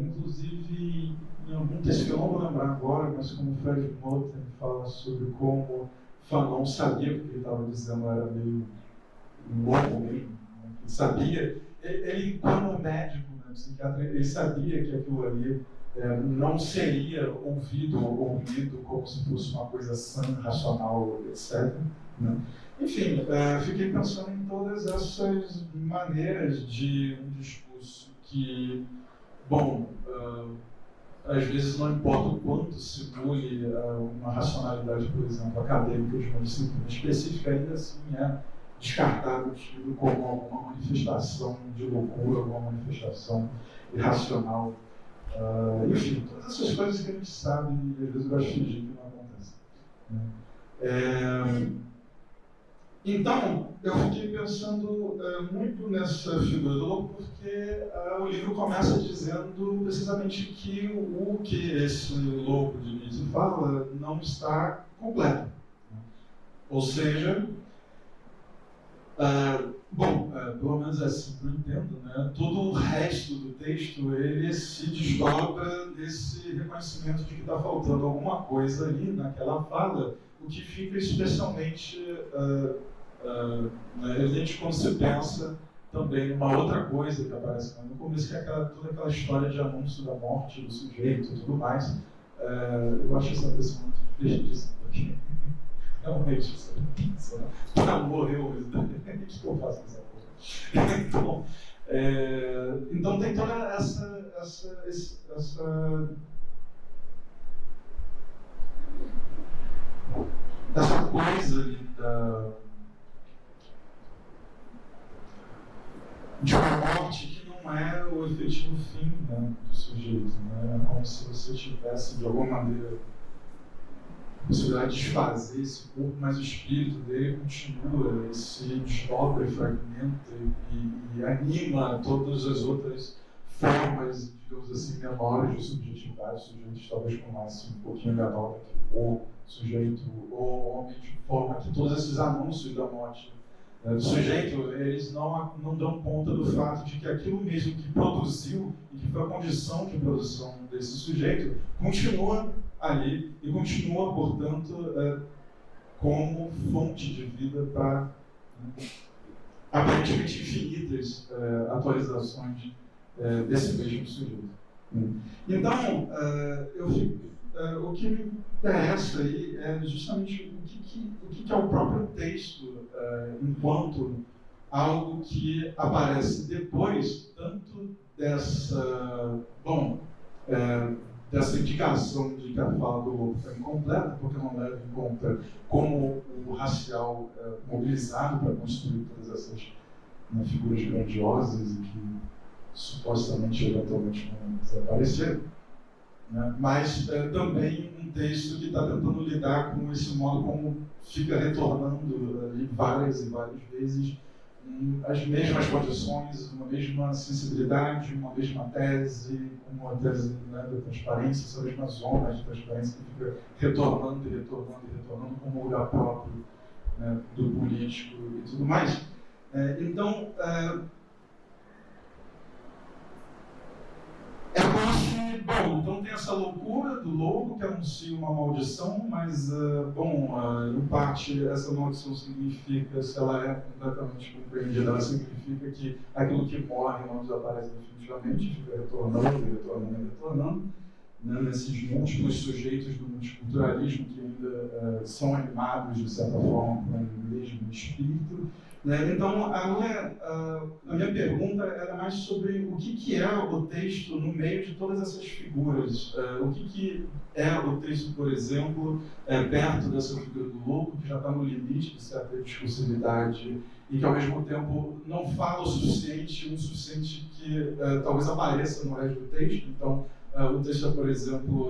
inclusive em algum texto que eu não vou lembrar agora, mas como Fred Moten fala sobre como Fanon sabia que ele estava dizendo era meio louco mesmo, né? Ele sabia, ele como médico, né, psiquiatra, ele sabia que aquilo ali não seria ouvido ou lido como se fosse uma coisa sã, racional, etc. Né? Enfim, fiquei pensando em todas essas maneiras de um discurso que, bom, às vezes não importa o quanto simule uma racionalidade, por exemplo, acadêmica de uma disciplina específica, ainda assim é descartável tido como alguma manifestação de loucura, alguma manifestação irracional. Enfim, todas essas coisas que a gente sabe e às vezes vai fingir que não acontecem. Né? Então, eu fiquei pensando muito nessa figura do louco, porque o livro começa dizendo precisamente que o que esse louco de Nietzsche fala não está completo. Né? Ou seja, pelo menos assim que eu entendo, né? Todo o resto do texto ele se desdobra desse reconhecimento de que está faltando alguma coisa ali naquela fala, o que fica especialmente evidente quando você pensa também numa outra coisa que aparece no começo, que é toda aquela história de anúncio da morte do sujeito e tudo mais. Eu acho essa pessoa muito divertidíssima, porque realmente morreu, o que eu faço com essa coisa? Então tem toda essa coisa ali de uma morte que não é o efetivo fim, né, do sujeito, né? É como se você tivesse, de alguma maneira, a possibilidade de desfazer esse corpo, mas o espírito dele continua, e se desdobra e fragmenta e anima todas as outras formas, digamos assim, menores de subjetividade, sujeitos talvez com um pouquinho menor que o sujeito ou homem, de forma que todos esses anúncios da morte do sujeito, eles não dão conta do fato de que aquilo mesmo que produziu e que foi a condição de produção desse sujeito continua ali e continua, portanto, como fonte de vida para aparentemente infinitas atualizações desse mesmo sujeito. Então, o que me interessa aí é justamente o que é o próprio texto enquanto algo que aparece depois, tanto dessa indicação de que a fala do Lobo foi incompleta, porque não leva em conta como o racial mobilizado para construir todas essas figuras grandiosas e que supostamente eventualmente vão desaparecer, né? Mas também um texto que está tentando lidar com esse modo como fica retornando ali várias e várias vezes as mesmas condições, uma mesma sensibilidade, uma mesma tese, uma tese, né, da transparência, essa mesma zona de transparência que fica retornando e retornando e retornando como lugar próprio, né, do político e tudo mais. Então, então tem essa loucura do lobo que anuncia uma maldição, mas, em parte, essa maldição significa, se ela é completamente compreendida, ela significa que aquilo que morre não desaparece definitivamente, fica retornando e retornando e retornando, né, nesses múltiplos sujeitos do multiculturalismo que ainda são animados, de certa forma, por um mesmo espírito. Né? Então, a minha pergunta era mais sobre o que é o texto no meio de todas essas figuras. O que é o texto, por exemplo, perto dessa figura do louco, que já está no limite de certa discursividade e que, ao mesmo tempo, não fala o suficiente que talvez apareça no resto do texto. Então, o texto, por exemplo,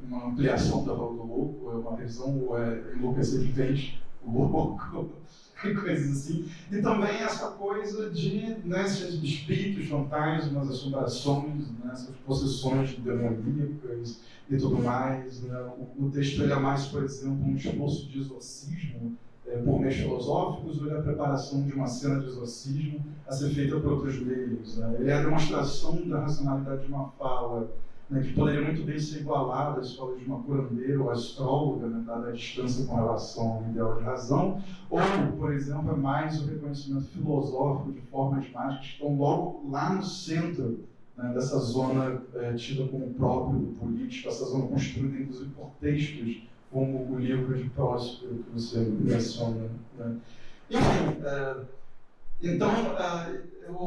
uma ampliação da fala do louco, é uma revisão, ou é enlouquecer de vez o louco, coisas assim. E também essa coisa de, né, esses espíritos fantasmas, assombrações, né, essas possessões demoníacas e tudo mais. Né. O texto ele é mais, por exemplo, um esforço de exorcismo por meios filosóficos, ou ele é a preparação de uma cena de exorcismo a ser feita por outros meios. Né. Ele é a demonstração da racionalidade de uma fala, né, que poderia muito bem ser igualada às falas de uma curandeira ou astróloga, né, dada a distância com relação ao ideal de razão, ou, por exemplo, é mais o reconhecimento filosófico de formas mágicas que estão logo lá no centro, né, dessa zona tida como próprio do político, essa zona construída inclusive por textos, como o livro de Próspero que você menciona. Né. Enfim, então,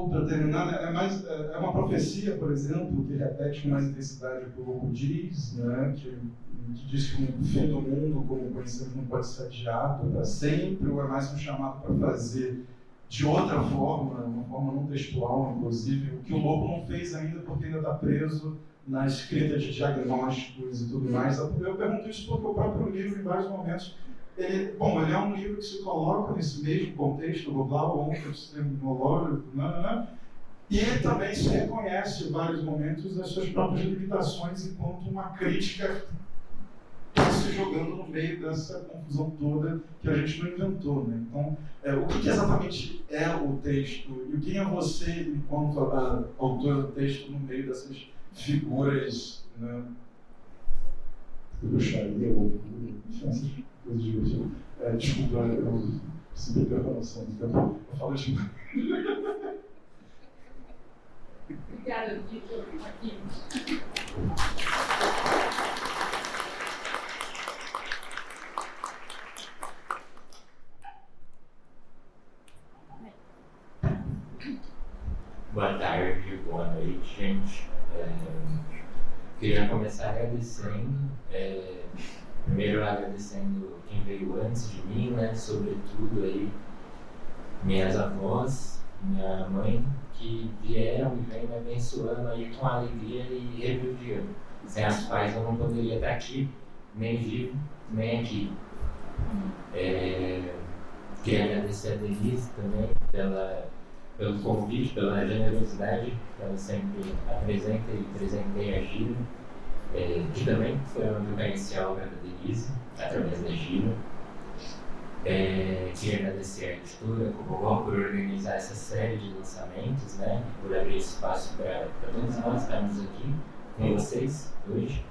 para terminar, é uma profecia, por exemplo, que repete com mais intensidade o que o Lobo diz, né, que diz que o fim do mundo, como conhecemos, não pode ser adiado para sempre, ou é mais um chamado para fazer de outra forma, uma forma não textual, inclusive, o que o Lobo não fez ainda porque ainda está preso na escrita de diagnósticos e tudo mais. Eu pergunto isso porque o próprio livro, em vários momentos, ele é um livro que se coloca nesse mesmo contexto global, epistemológico, e também se reconhece em vários momentos as suas próprias limitações enquanto uma crítica que está se jogando no meio dessa confusão toda que a gente não inventou. Né? Então, o que exatamente é o texto e quem é você enquanto autor do texto no meio dessas figuras, né? Bruxaria, loucura, essas coisas divertidas. Desculpa, eu sempre tenho a noção do tempo. Eu falo de... Obrigada, Vitor. Aqui. Boa tarde, boa noite, gente. Queria começar agradecendo, em Primeiro agradecendo quem veio antes de mim, né? Sobretudo aí minhas avós, minha mãe, que vieram e vêm me abençoando aí com alegria e rebeldia. Sem as quais eu não poderia estar aqui, nem vivo, nem aqui. Queria agradecer a Denise também pelo convite, pela generosidade que ela sempre apresenta e presenteia a Gira, que também foi onde eu conheci a obra da Denise, através da Gira. Queria agradecer à editora, Cobogó, por organizar essa série de lançamentos, né, por abrir espaço para todos nós estarmos aqui com vocês hoje.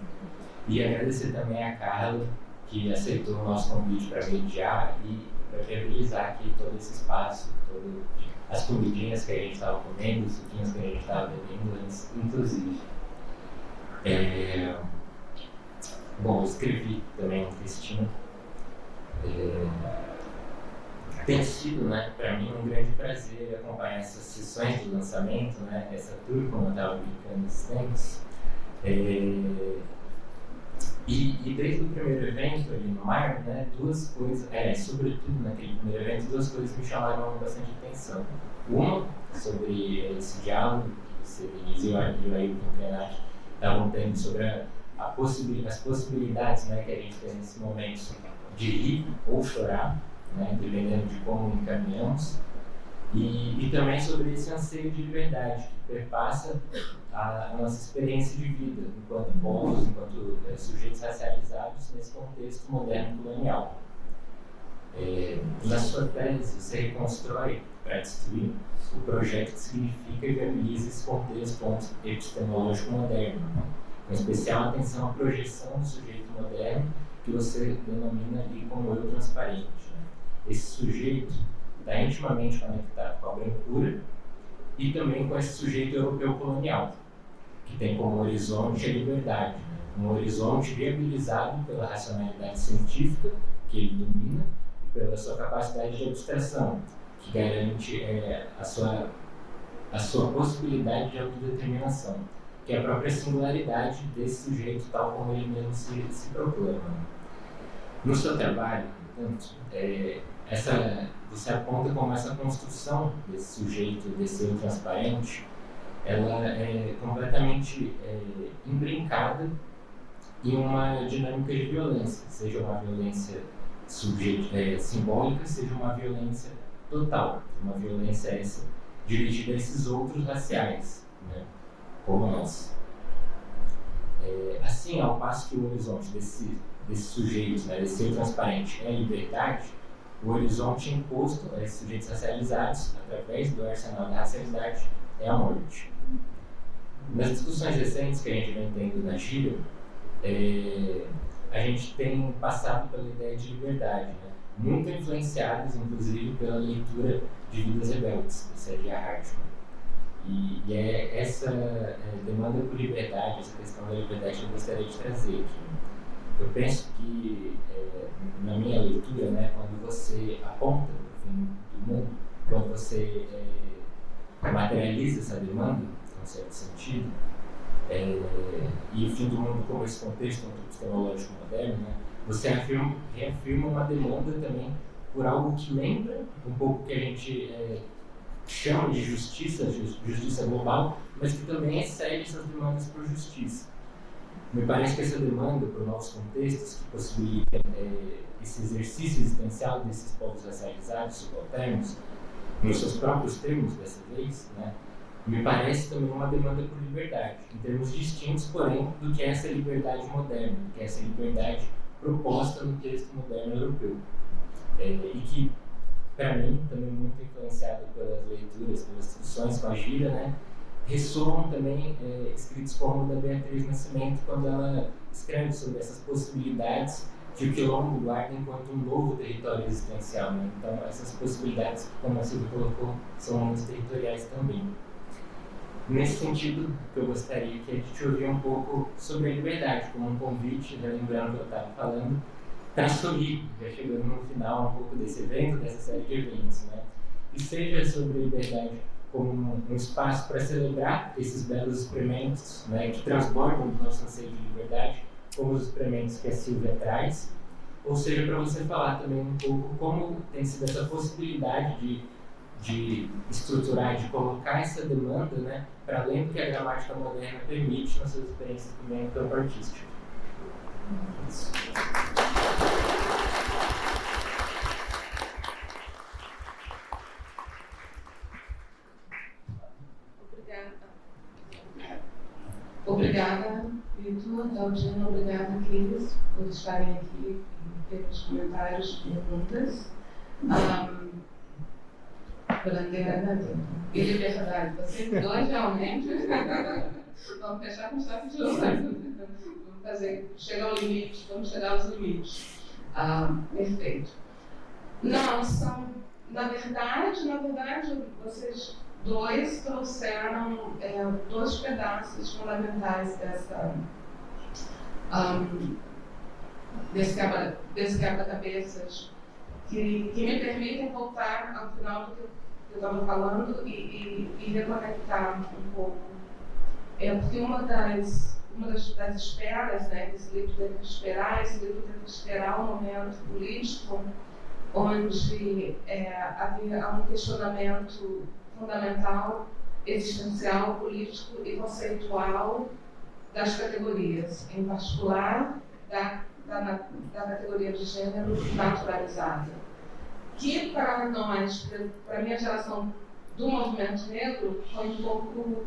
E agradecer também a Carla, que aceitou o nosso convite para mediar e para viabilizar aqui todo esse espaço, as comidinhas que a gente estava comendo, os suquinhos que a gente estava bebendo antes, inclusive. Bom, eu escrevi também um textinho. Tem sido, né, para mim, um grande prazer acompanhar essas sessões de lançamento, né, essa tour, como eu estava brincando nesses tempos. E desde o primeiro evento ali no mar, né, duas coisas, sobretudo naquele primeiro evento, duas coisas me chamaram bastante atenção. Uma, sobre esse diálogo que você, Denise, e o Ailton Krenat estavam tendo sobre as possibilidades, né, que a gente tem nesse momento de rir ou chorar, né, dependendo de como encaminhamos, e também sobre esse anseio de liberdade que perpassa a nossa experiência de vida enquanto povos, enquanto sujeitos racializados nesse contexto moderno colonial. Na sua tese, você reconstrói para destruir o projeto que significa e viabiliza esse contexto epistemológico moderno, com especial atenção à projeção do sujeito moderno, que você denomina ali como eu transparente. Né? Esse sujeito está intimamente conectado com a brancura e também com esse sujeito europeu colonial, que tem como horizonte a liberdade, né? Um horizonte viabilizado pela racionalidade científica que ele domina e pela sua capacidade de abstração, que garante a sua possibilidade de autodeterminação, que é a própria singularidade desse sujeito, tal como ele mesmo se proclama. No seu trabalho, portanto, você aponta como essa construção desse sujeito, desse eu transparente, ela é completamente imbrincada em uma dinâmica de violência, seja uma violência simbólica, seja uma violência total, uma violência essa dirigida a esses outros raciais, né, como nós. Assim, ao passo que o horizonte desse sujeito, né, desse eu transparente é a liberdade, o horizonte imposto a esses sujeitos racializados, através do arsenal da racialidade, é a morte. Nas discussões recentes que a gente vem tendo na Gira, a gente tem passado pela ideia de liberdade, né? Muito influenciados, inclusive, pela leitura de Vidas Rebeldes, do C.J. Hartman. E é essa demanda por liberdade, essa questão da liberdade que eu gostaria de trazer aqui. Eu penso que, na minha leitura, né, quando você aponta o fim do mundo, quando você materializa essa demanda, em certo sentido, e o fim do mundo como esse contexto epistemológico moderno, né, você reafirma uma demanda também por algo que lembra um pouco que a gente chama de justiça global, mas que também excede essas demandas por justiça. Me parece que essa demanda por novos contextos que possibilitam esse exercício existencial desses povos racializados, subalternos, nos seus próprios termos dessa vez, né, me parece também uma demanda por liberdade, em termos distintos, porém, do que é essa liberdade moderna, do que é essa liberdade proposta no texto moderno europeu. E que, para mim, também muito influenciado pelas leituras, pelas discussões com a Gira, né, ressoam também escritos como o da Beatriz Nascimento, quando ela escreve sobre essas possibilidades que o quilombo guarda enquanto um novo território existencial. Né? Então, essas possibilidades, como a Silvia colocou, são muito territoriais também. Nesse sentido, que eu gostaria que a gente ouvisse um pouco sobre a liberdade, como um convite, já lembrando que eu estava falando, para sorrir, já chegando no final um pouco desse evento, dessa série de eventos. Né? E seja sobre a liberdade como um espaço para celebrar esses belos experimentos, né, que transbordam do nosso anseio de liberdade, como os experimentos que a Silvia traz, ou seja, para você falar também um pouco como tem sido essa possibilidade de estruturar, de colocar essa demanda, né, para além do que a gramática moderna permite nas suas experiências também no campo artístico. Isso. Obrigada, Vitor, Aldina, obrigada, Cris, por estarem aqui e ter os comentários, perguntas. Bandeira, né? E liberdade, vocês dois realmente vamos fechar com chave de ouro. Vamos fazer, chegar ao limite, vamos chegar aos limites. Perfeito. Não, são, na verdade, vocês dois trouxeram dois pedaços fundamentais desse quebra-cabeças que me permitem voltar ao final do que eu estava falando e reconectar um pouco. Porque uma das esperas, né, que esse livro teve que esperar um momento político onde havia um questionamento fundamental, existencial, político e conceitual das categorias, em particular da categoria de gênero naturalizada, que para nós, para a minha geração do movimento negro, foi um pouco,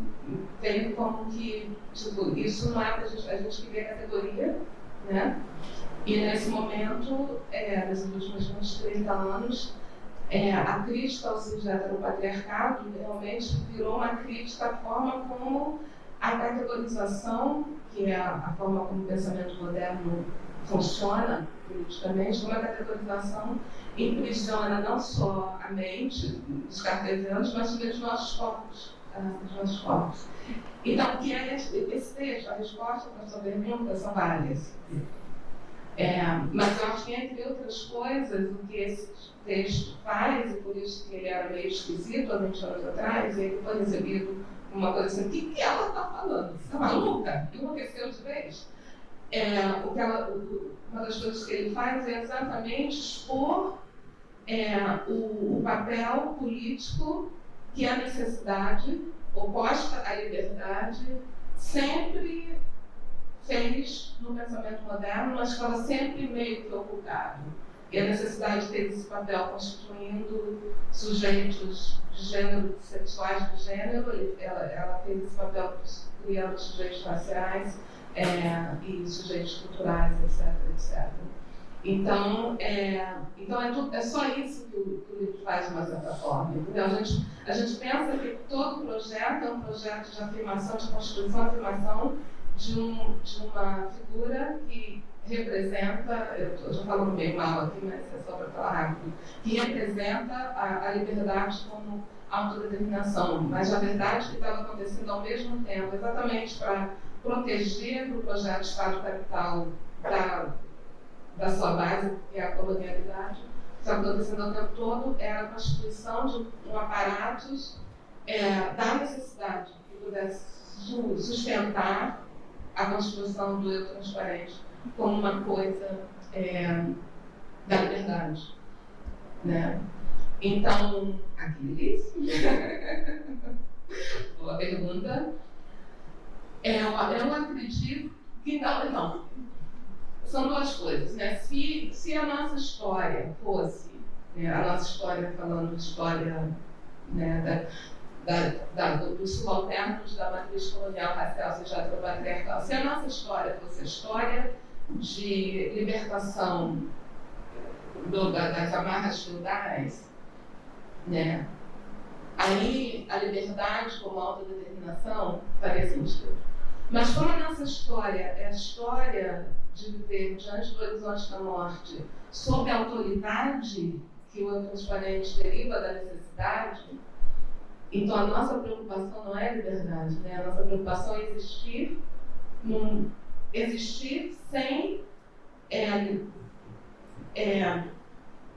veio como que, tipo, isso não é para a gente que vê a categoria, né? E nesse momento, nesses últimos 20, 30 anos, a crítica ao cis-heteropatriarcado realmente virou uma crítica à forma como a categorização, que é a forma como o pensamento moderno funciona politicamente, uma categorização imprisiona não só a mente dos cartesianos, mas também dos nossos corpos. Então, o que é esse texto? A resposta para a sua pergunta são várias. Mas eu acho que, entre outras coisas, o que esse texto faz, e por isso que ele era meio esquisito há 20 anos atrás, e ele foi recebido uma coisa assim: o que ela está falando? Está maluca? Enlouqueceu de vez? Uma das coisas que ele faz é exatamente expor o papel político que a necessidade, oposta à liberdade, sempre fez no pensamento moderno, mas estava sempre meio que ocultado. E a necessidade fez esse papel constituindo sujeitos de gênero, sexuais de gênero, ela fez esse papel criando sujeitos raciais e sujeitos culturais, etc. Então, é só isso que o livro faz de uma certa forma. Então, a gente pensa que todo projeto é um projeto de afirmação, de constituição, afirmação de uma figura que representa, eu estou falando meio mal aqui, mas é só para falar rápido, que representa a liberdade como autodeterminação, mas na verdade o que estava acontecendo ao mesmo tempo, exatamente para proteger o projeto Estado-Capital da sua base, que é a colonialidade, o que estava acontecendo ao tempo todo era a constituição de um aparato da necessidade que pudesse sustentar a constituição do eu transparente como uma coisa da liberdade, né? Então, Aquiles, boa pergunta. Eu acredito que não. São duas coisas, né? Se a nossa história fosse, a nossa história falando de história, né, dos subalternos da matriz colonial racial, seja heteropatriarcal, se a nossa história fosse a história de libertação das amarras feudais, né, aí a liberdade como autodeterminação faria sentido. Mas como a nossa história é a história de viver diante do horizonte da morte sob a autoridade que o transparente deriva da necessidade, então a nossa preocupação não é a liberdade, né? A nossa preocupação é existir sem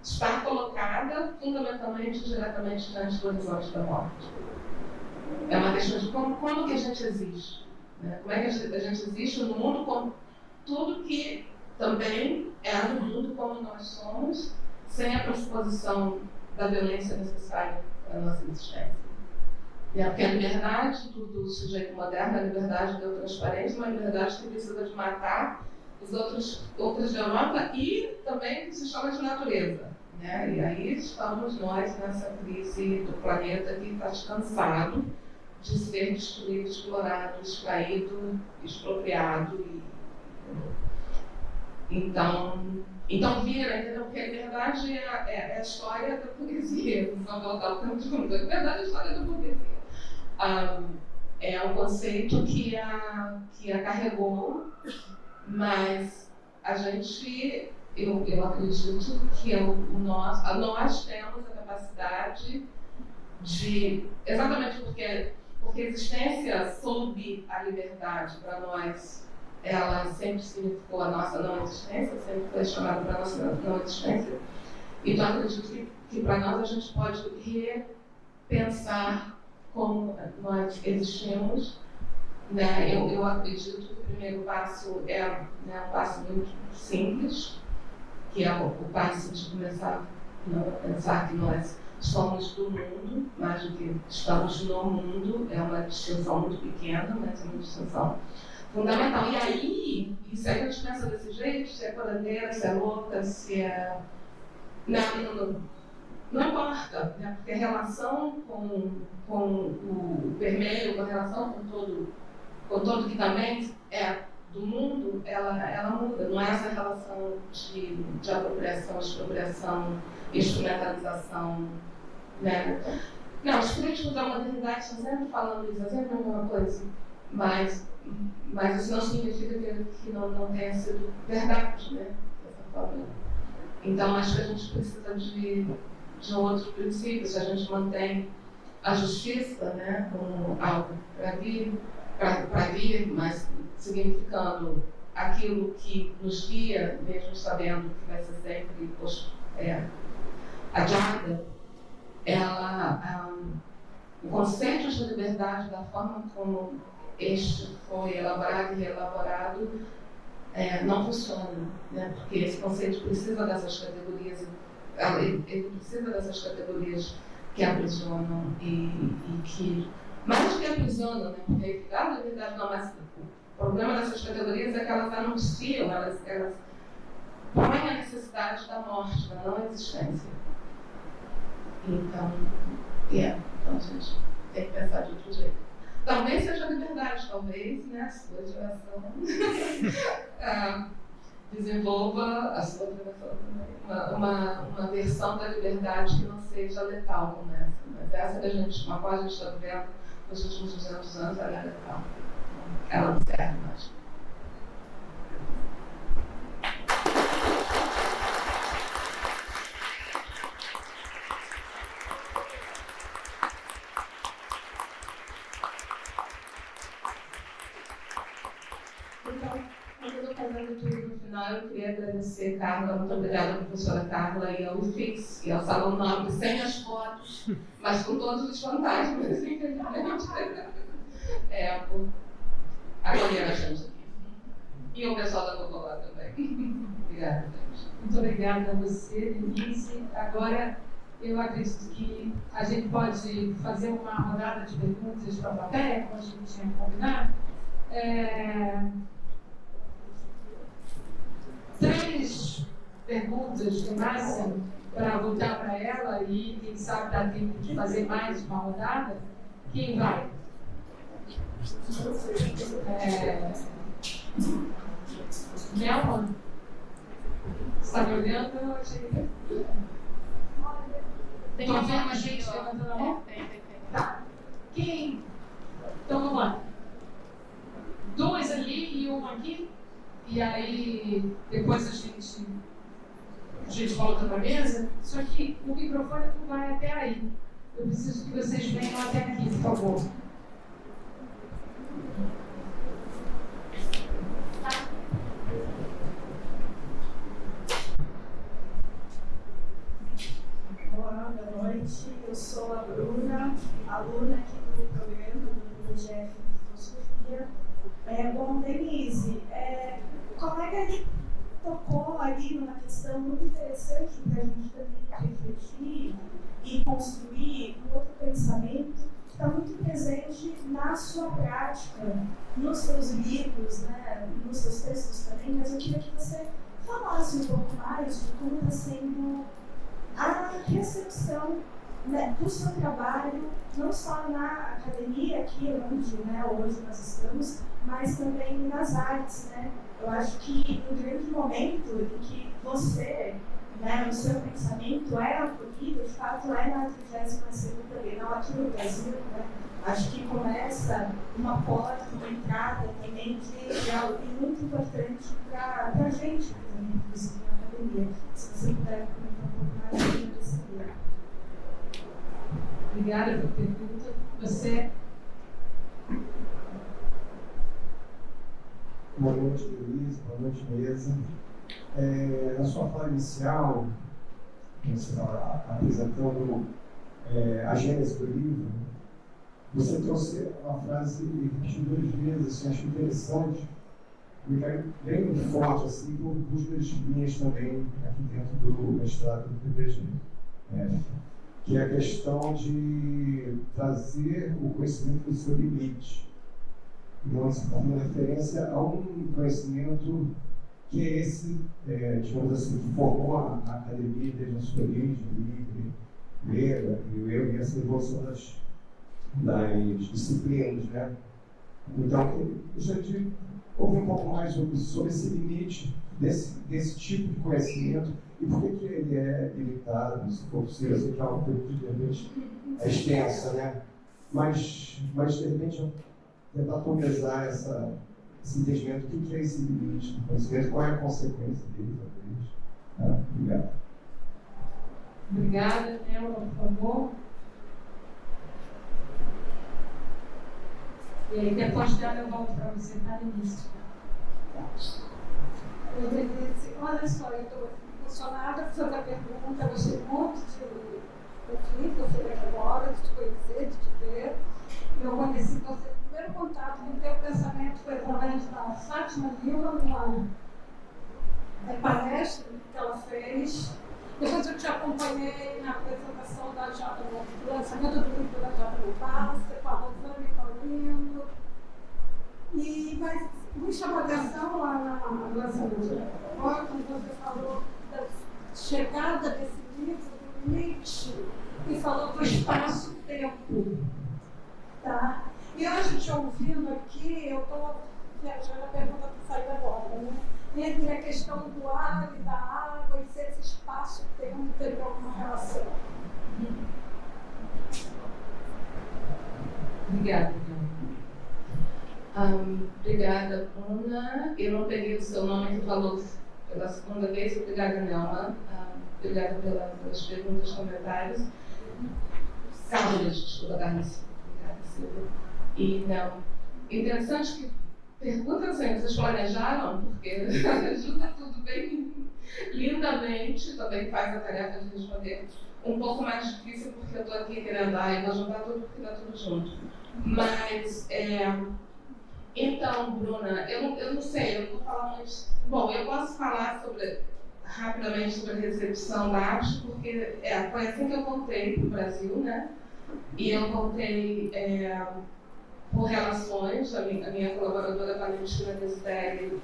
estar colocada fundamentalmente, diretamente diante do horizonte da morte. É uma questão de como que a gente existe, né? Como é que a gente existe no mundo com tudo que também é do mundo como nós somos, sem a pressuposição da violência necessária para a nossa existência. Porque a liberdade do sujeito moderno, a liberdade do transparente, uma liberdade que precisa de matar os outros de Europa e também que se chama de natureza. Né? E aí estamos nós nessa crise do planeta que está descansado de ser destruído, explorado, extraído, expropriado. Então vira, entendeu? Porque a liberdade é a história da burguesia. Vamos voltar ao campo de fundo. A liberdade é a história da burguesia. É um conceito que a carregou, mas a gente, eu acredito que nós temos a capacidade de, exatamente porque a existência sob a liberdade para nós, ela sempre significou a nossa não existência, sempre foi chamada para a nossa não existência. Então, acredito que para nós a gente pode repensar como nós existimos. Né? Eu acredito que o primeiro passo é um passo muito simples, que é o passo de começar a pensar que nós somos do mundo, mais do que estamos no mundo. É uma distinção muito pequena, mas é uma distinção fundamental. E aí, se a gente pensa desse jeito, se é curandeira, se é louca, se é... Não importa, né? Porque a relação com o vermelho, com a relação com todo que também é do mundo, ela muda. Não é essa relação de apropriação, expropriação, instrumentalização. Né? Não, os críticos da modernidade estão sempre falando isso, é sempre a mesma coisa. Mas isso não significa que não tenha sido verdade, né? Dessa forma. Então, acho que a gente precisa de outros princípios. A gente mantém a justiça, né, como algo para vir, mas significando aquilo que nos guia, mesmo sabendo que vai ser sempre adiada. O conceito de liberdade, da forma como este foi elaborado e reelaborado, não funciona, né? Porque esse conceito precisa dessas categorias, ele precisa dessas categorias que aprisionam e que, mais do que aprisionam, né? Porque a liberdade não, mas o problema dessas categorias é que elas anunciam, elas põem a necessidade da morte, da não existência. Então a gente tem que pensar de outro jeito. Talvez seja a liberdade, talvez, né, a sua geração desenvolva a sua geração também, uma versão da liberdade que não seja letal como essa. Mas essa que a qual a gente está vivendo nos últimos 200 anos, ela é letal. Ela não serve mais. No final, eu queria agradecer, Carla, muito obrigada, professora Carla, e ao UFIX, e ao Salão Nobre, sem as fotos, mas com todos os fantasmas, infelizmente. Por acolher a gente aqui. E o pessoal da Cocolá também. Obrigada, gente. Muito obrigada a você, Denise. Agora, eu acredito que a gente pode fazer uma rodada de perguntas para a plateia, como a gente tinha combinado. 3 perguntas no máximo para voltar para ela e quem sabe dá tempo de fazer mais uma rodada. Quem vai? Nelma? Você está me olhando? Eu achei. Estou vendo a gente levantando a mão? Tá. Quem? Então vamos lá. 2 ali e 1 aqui. E aí, depois a gente volta para a mesa. Só que o microfone não vai até aí. Eu preciso que vocês venham até aqui, por favor. Olá, boa noite. Eu sou a Bruna, aluna aqui do programa do projeto de Filosofia. Bom, Denise, como é que a gente ser que a gente também refletir e construir um outro pensamento que está muito presente na sua prática, nos seus livros, né, nos seus textos também, mas eu queria que você falasse um pouco mais de como está sendo a recepção, né, do seu trabalho, não só na academia, aqui onde, né, hoje nós estamos, mas também nas artes, né? Eu acho que um grande momento em que você, né, o seu pensamento é acolhido, de fato, é na 32ª Bienal aqui no Brasil, né? Acho que começa uma porta, uma entrada também de algo muito importante para a gente também, inclusive na academia. Se você puder comentar um pouco mais, eu agradeceria. Obrigada pela pergunta. Você... Boa noite, Luiz. Boa noite, mesa. Na sua fala inicial, você estava apresentando a gênese do livro, você trouxe uma frase e repetiu 2 vezes, assim, acho interessante, me caiu bem forte, assim, por buscas minhas também, aqui dentro do mestrado do PPG. Que é a questão de trazer o conhecimento do seu limite. Não se como referência a um conhecimento que é esse, digamos assim, que formou a academia desde a sua origem, livre, grega, e essa evolução das disciplinas, né? Então, eu gostaria de ouvir um pouco mais sobre esse limite desse tipo de conhecimento e por que ele é limitado, se for possível. Eu sei que é uma pergunta de repente extensa, né? Mas de repente, tentar atualizar esse entendimento do que é esse limite do conhecimento, qual é a consequência dele, talvez. Obrigado. Obrigada, Nelma, por favor. E aí, depois dela, eu volto para você dar início. Olha só, eu estou emocionada por fazer a pergunta, eu gostei muito do Felipe, eu fui aqui agora, de te conhecer, de te ver. Eu conheci você, o primeiro contato com o teu pensamento foi através da Fátima Lima, numa palestra que ela fez. Depois eu te acompanhei na apresentação do lançamento do livro da Jota Passa, com a Rosane Paulino. Mas me chamou a atenção lá no lançamento agora, quando você falou da chegada desse livro, do limite, e falou do espaço-tempo. Tá? E hoje, te ouvindo aqui, eu estou viajando a pergunta que saiu agora, né? Entre a questão do ar e da água, e se esse espaço-tempo teria alguma relação. Obrigada. Obrigada, Bruna. Eu não peguei o seu nome que falou pela segunda vez. Obrigada, Nelma. Obrigada pelas perguntas e comentários. Carlos, desculpa, Carlos. Obrigada, Silvia. E não. Interessante que perguntas assim, vocês planejaram, porque ajuda tudo bem lindamente, também faz a tarefa de responder. Um pouco mais difícil porque eu estou aqui querendo vou juntar tudo porque está tudo junto. Mas, então, Bruna, eu não sei, eu vou falar muito. Bom, eu posso falar rapidamente sobre a recepção da arte, porque foi assim que eu voltei para o Brasil, né? E eu voltei por relações. A minha colaboradora Valentina Desideri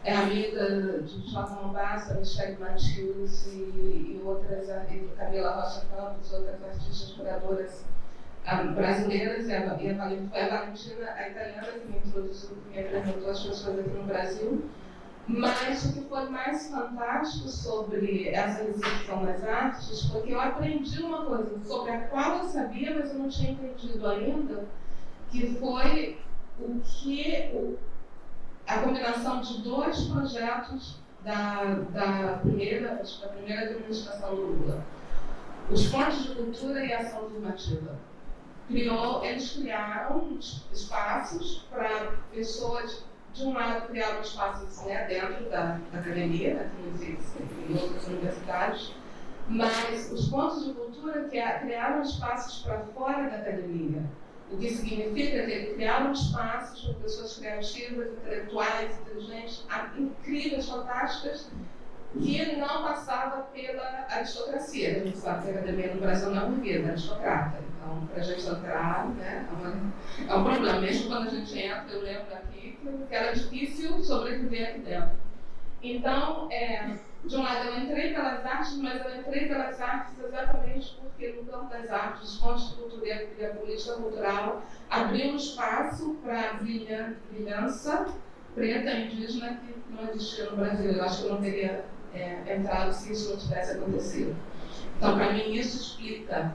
é amiga de Jota Mombassa, Michelle Matius e outras, e Camila Rocha Campos, outras artistas curadoras brasileiras, e a Valentina, a italiana, que me introduziu, que me apresentou as pessoas aqui no Brasil. Mas o que foi mais fantástico sobre essa recepção das artes foi que eu aprendi uma coisa sobre a qual eu sabia, mas eu não tinha entendido ainda, que foi a combinação de 2 projetos da primeira administração do Lula. Os Pontos de Cultura e Ação Afirmativa. Eles criaram espaços para pessoas, de um lado, criaram espaços dentro da academia, em outras universidades, mas os pontos de cultura criaram espaços para fora da academia. O que significa que criaram espaços para pessoas criativas, intelectuais, inteligentes, incríveis, fantásticas, que não passava pela aristocracia. A gente sabe que a academia no Brasil não é uma vida aristocrata. Então, para a gente entrar, né, é um problema. Mesmo quando a gente entra, eu lembro aqui que era difícil sobreviver aqui dentro. Então, de um lado, eu entrei pelas artes, mas eu entrei pelas artes exatamente porque no campo das artes, fontes de cultura e a política cultural abriu um espaço para a brilhança preta indígena que não existia no Brasil. Eu acho que eu não teria entrado se isso não tivesse acontecido. Então, para mim, isso explica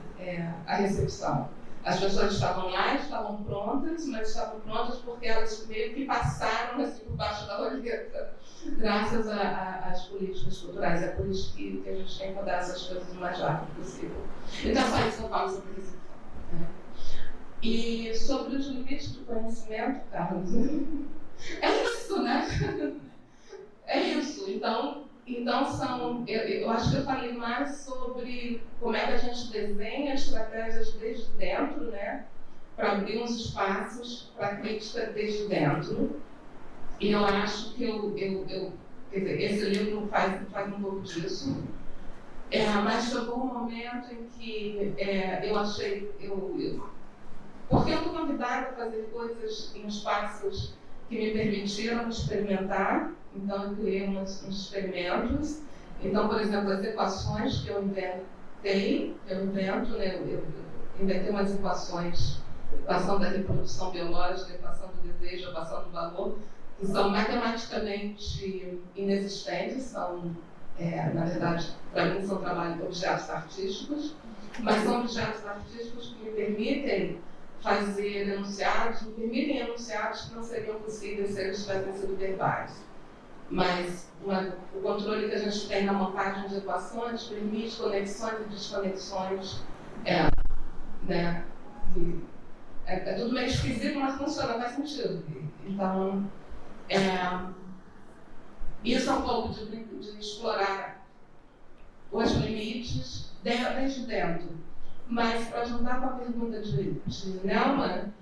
a recepção. As pessoas estavam lá, estavam prontas, mas estavam prontas porque elas meio que passaram assim, por baixo da roleta, graças às políticas culturais. É por isso que a gente tem que mudar essas coisas o mais rápido possível. Então, só isso que eu falo sobre recepção. E sobre os limites do conhecimento, Carlos, é isso, né? É isso. Então eu acho que eu falei mais sobre como é que a gente desenha estratégias desde dentro, né? Para abrir uns espaços para a crítica desde dentro. E eu acho que quer dizer, esse livro faz um pouco disso. Mas chegou um momento em que eu achei... porque eu fui convidada a fazer coisas em espaços que me permitiram experimentar. Então, eu criei uns experimentos. Então, por exemplo, as equações que eu invento, né? Eu inventei umas equações, equação da reprodução biológica, equação do desejo, equação do valor, que são matematicamente inexistentes, são, na verdade, para mim, são objetos artísticos, mas são objetos artísticos que me permitem fazer enunciados, me permitem enunciados que não seriam possíveis se eles tivessem sido verbais. Mas o controle que a gente tem na montagem de equações permite conexões e desconexões, né? É tudo meio esquisito, mas funciona, faz sentido. Então, isso é um pouco de explorar os limites desde dentro. Mas, para juntar com a pergunta de Nelma,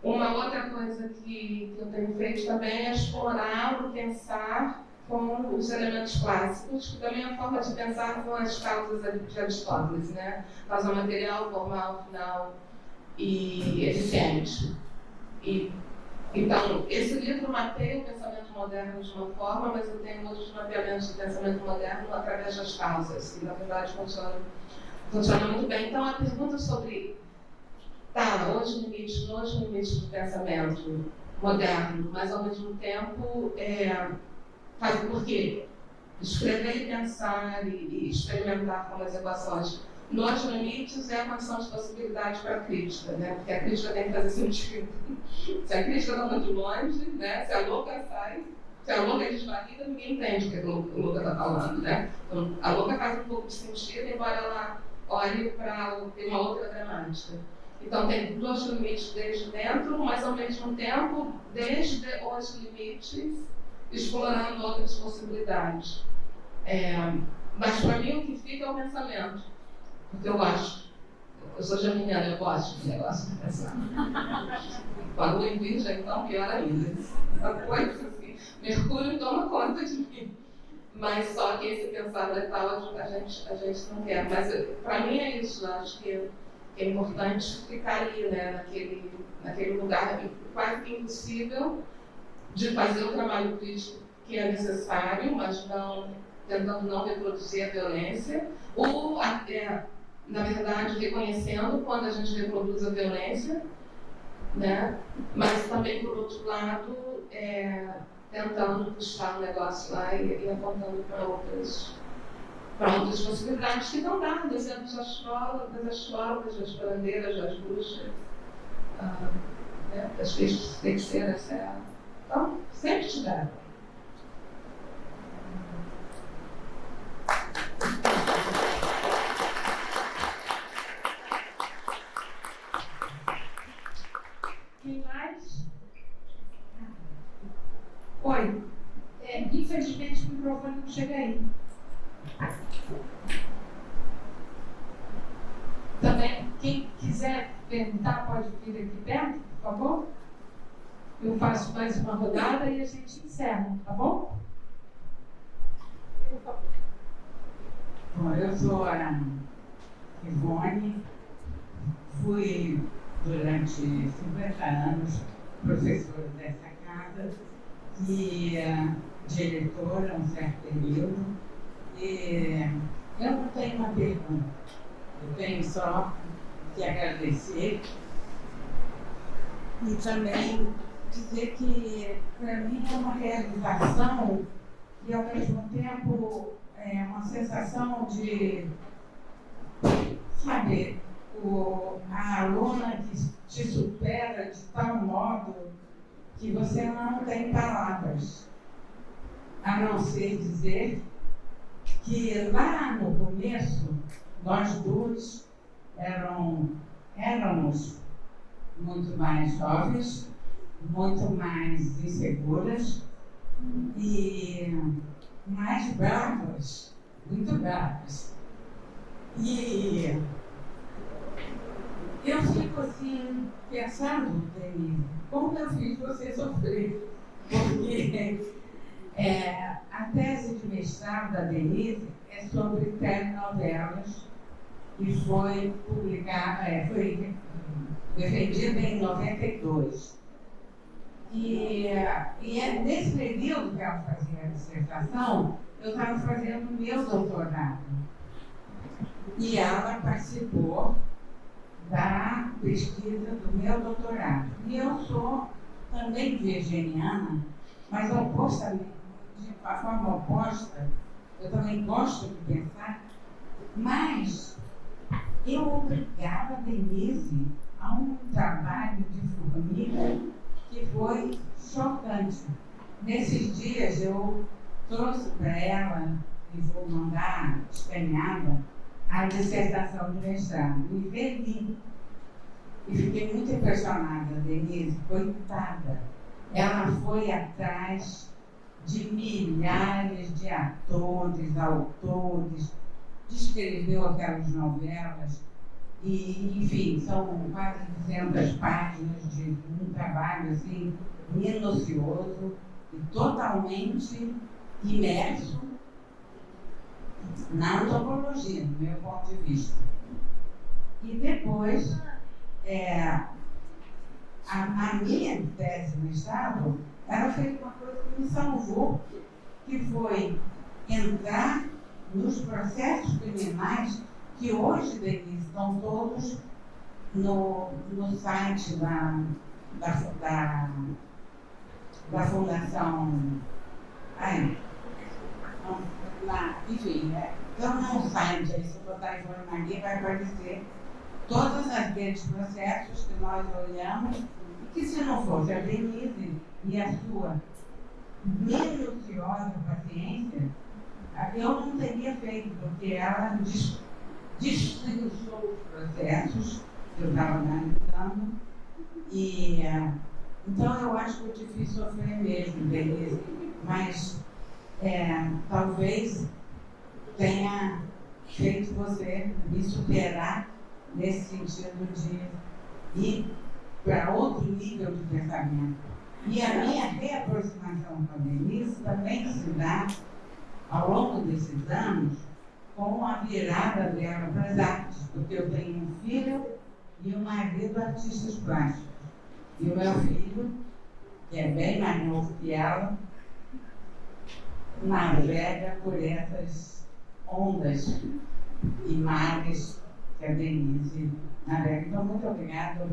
uma outra coisa que eu tenho feito também é explorar o pensar com os elementos clássicos, que também é uma forma de pensar com as causas de Aristóteles, né? Causa material, formal, final e eficiente. Então, esse livro mapeia o pensamento moderno de uma forma, mas eu tenho outros mapeamentos do pensamento moderno através das causas, que na verdade funciona muito bem. Então, a pergunta sobre os limites do pensamento moderno, mas ao mesmo tempo porque escrever e pensar e experimentar com as equações nos limites é a condição de possibilidade para a crítica, né? Porque a crítica tem que fazer sentido. Se a crítica está muito longe, né? Se a louca sai, se a louca é desvarrida, ninguém entende o que a louca está falando, né? Então, a louca faz um pouco de sentido, embora ela olhe para uma outra gramática. Então, tem dois limites desde dentro, mas ao mesmo tempo, desde os limites, explorando outras possibilidades. Mas para mim o que fica é o pensamento. Porque eu sou geminiana, eu gosto de negócio de pensar. Com a lua em virgem, então, pior ainda. Uma coisa assim, Mercúrio toma conta de mim. Mas só que esse pensar letal a gente não quer. Mas para mim é isso, eu acho que é importante ficar ali, né, naquele lugar quase que impossível de fazer o trabalho crítico que é necessário, mas tentando não reproduzir a violência, ou, na verdade, reconhecendo quando a gente reproduz a violência, né, mas também, por outro lado, tentando puxar o negócio lá e apontando para outras possibilidades que estão dadas dentro das astrólogas, das curandeiras, das bruxas, das feiticeiras. Então, sempre tiveram. Quem mais? Oi. Infelizmente o microfone não chega aí. Também, quem quiser perguntar pode vir aqui perto, por favor? Eu faço mais uma rodada e a gente encerra, tá bom? Bom, eu sou a Ivone, fui durante 50 anos professora dessa casa e diretora um certo período. E eu não tenho uma pergunta, eu tenho só que agradecer e também dizer que para mim é uma realização e ao mesmo tempo é uma sensação de, sabe, a aluna que te supera de tal modo que você não tem palavras, a não ser dizer que lá no começo nós duas éramos muito mais jovens, muito mais inseguras e mais bravas, muito bravas. E eu fico assim, pensando, Denise, como eu fiz você sofrer, porque a tese de mestrado da Denise é sobre telenovelas e foi publicada, foi defendida em 92. E é nesse período que ela fazia a dissertação, eu estava fazendo o meu doutorado. E ela participou da pesquisa do meu doutorado. E eu sou também virginiana, mas opostamente, de forma oposta, eu também gosto de pensar, mas eu obrigava a Denise a um trabalho de formiga que foi chocante. Nesses dias eu trouxe para ela, e vou mandar escaneada, a dissertação de mestrado. E reli. E fiquei muito impressionada, Denise, coitada. Ela foi atrás de milhares de atores, autores, descreveu aquelas novelas. E, enfim, são quase 200 páginas de um trabalho assim, minucioso e totalmente imerso na antropologia, do meu ponto de vista. E depois, a minha tese de mestrado, ela fez uma coisa que me salvou, que foi entrar nos processos criminais que hoje, Denise, estão todos no site da Fundação. Enfim, então não site, aí se botar Ivone Maria vai aparecer todos aqueles processos que nós olhamos e que se não fosse a Denise e a sua minuciosa paciência, eu não teria feito, porque ela destrinchou os processos que eu estava analisando e então eu acho que eu te fiz sofrer mesmo, Denise, mas talvez tenha feito você me superar nesse sentido de ir para outro nível de pensamento. E a minha reaproximação com a Denise também se dá ao longo desses anos com a virada dela para as artes, porque eu tenho um filho e um marido artistas plásticos. E o meu filho, que é bem mais novo que ela, navega por essas ondas e mares que a Denise navega. Então, muito obrigada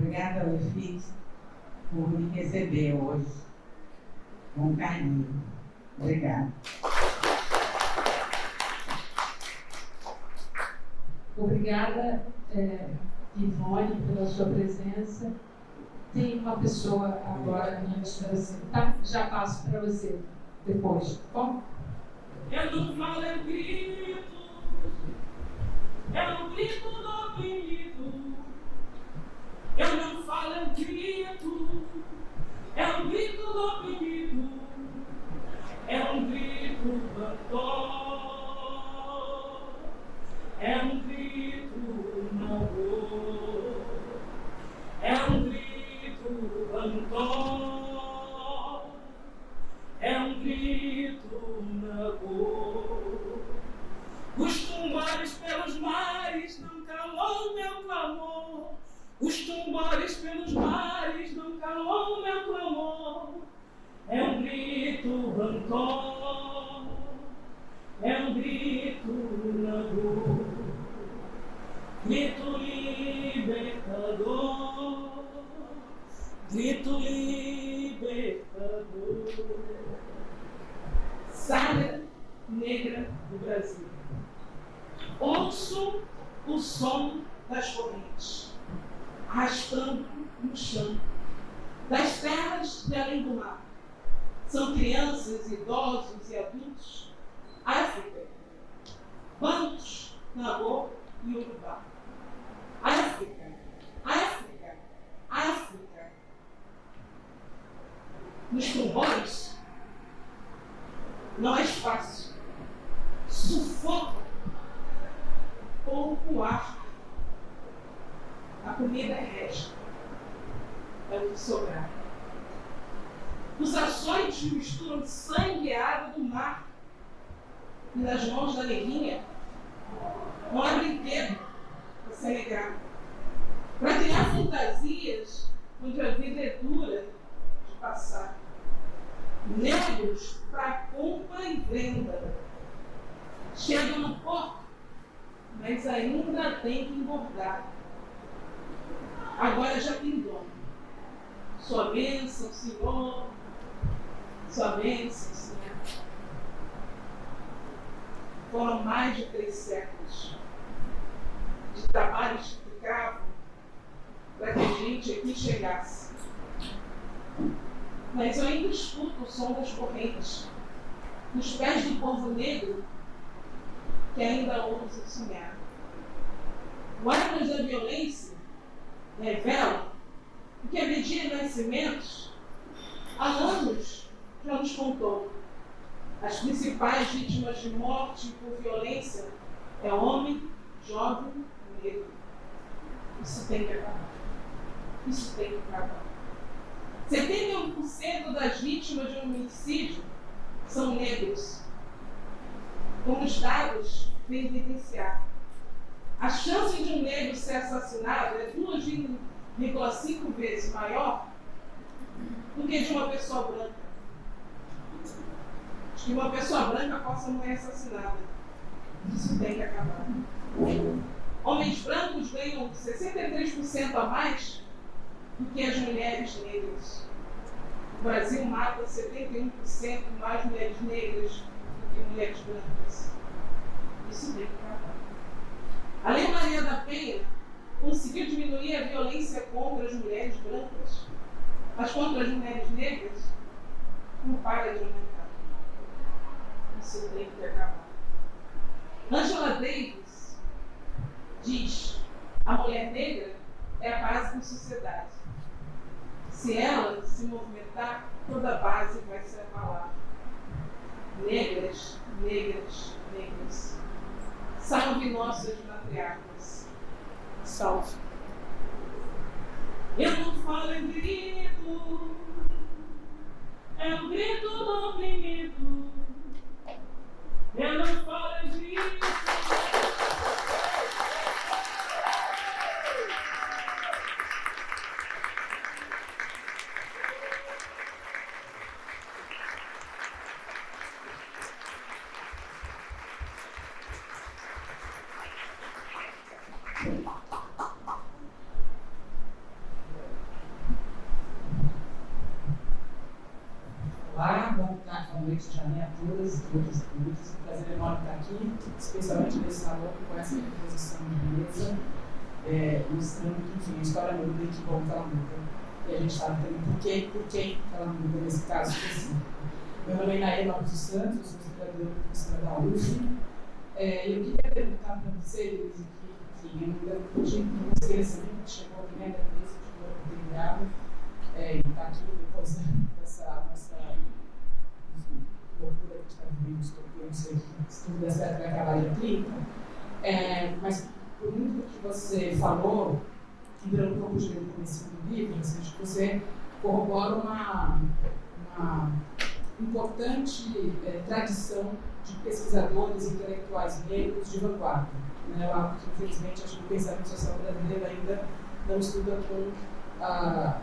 ao EFIX por me receber hoje com carinho. Obrigada. Obrigada, Ivone, pela sua presença. Tem uma pessoa agora antes de você, tá? Já passo para você depois. Bom? Eu não falo, eu grito. Eu não grito do oprimido. Eu não falo, eu grito. É um grito do oprimido. É um grito do dor. É um grito na dor. É um grito do dor. É um grito na dor. tumores pelos mares não calou meu clamor. Os tumores pelos mares não calou meu clamor. É um grito rancor, é um grito na dor, grito libertador, grito libertador. Sábia negra do Brasil. Ouço o som das correntes, arrastando no chão, das terras de além do mar. São crianças, idosos e adultos. África. Bantos, Nagô e Urubá. África, África, África. Nos pulmões não é fácil. Sufoca pouco ar. A comida é resta. É o que sobrar. Os açoites misturam sangue e água do mar. E nas mãos da neguinha não há brinquedo para se alegrar. Para criar fantasias onde a vida é dura de passar. Negros para compra e venda. Chegam no porto, mas ainda tem que engordar. Agora já tem dono. Sua bênção, Senhor. Sua bênção, Senhor. Foram mais de 3 séculos de trabalho escravo para que a gente aqui chegasse. Mas eu ainda escuto o som das correntes, nos pés do povo negro que ainda ousa sonhar. O Atlas da Violência revela que a Virgínia Nascimentos, há anos, já nos contou. As principais vítimas de morte por violência é homem, jovem e negro. Isso tem que acabar. Isso tem que acabar. 71% das vítimas de homicídio são negros. Como os dados vêm evidenciar. A chance de um negro ser assassinado é 2,5 vezes maior do que de uma pessoa branca. Que uma pessoa branca possa morrer assassinada. Isso tem que acabar. Homens brancos ganham 63% a mais do que as mulheres negras. O Brasil mata 71% mais mulheres negras do que mulheres brancas. Isso tem que acabar. A Lei Maria da Penha conseguiu diminuir a violência contra as mulheres brancas, mas contra as mulheres negras não para de aumentar. Isso tem que acabar. Angela Davis diz: a mulher negra é a base da sociedade. Se ela se movimentar, toda a base vai se abalar. Negras, negras, negras. Salve nossas matriarcas. Salve. Eu não falo em grito, é um grito do oprimido. Eu não falo em grito. Olá, boa noite também a todas e todos. É um prazer enorme estar aqui, especialmente nesse salão com essa composição de beleza, mostrando que, enfim, a história muda e que bom que ela muda. E a gente sabe também por que ela muda nesse caso específico. Meu nome é Inaê Lopes dos Santos, eu sou historiadora e professora da UF. Eu queria perguntar para vocês, que eu não consegui receber, que chegou a primeira vez, que tive a oportunidade, e está aqui depois dessa nossa loucura que a gente está vivendo, eu não sei se tudo der certo vai acabar em 30, mas por muito que você falou, que virou um pouco de conhecimento do livro, que você corrobora uma importante tradição de pesquisadores intelectuais negros de vanguarda. Né? Algo que, infelizmente, acho que o pensamento social brasileiro ainda não estuda com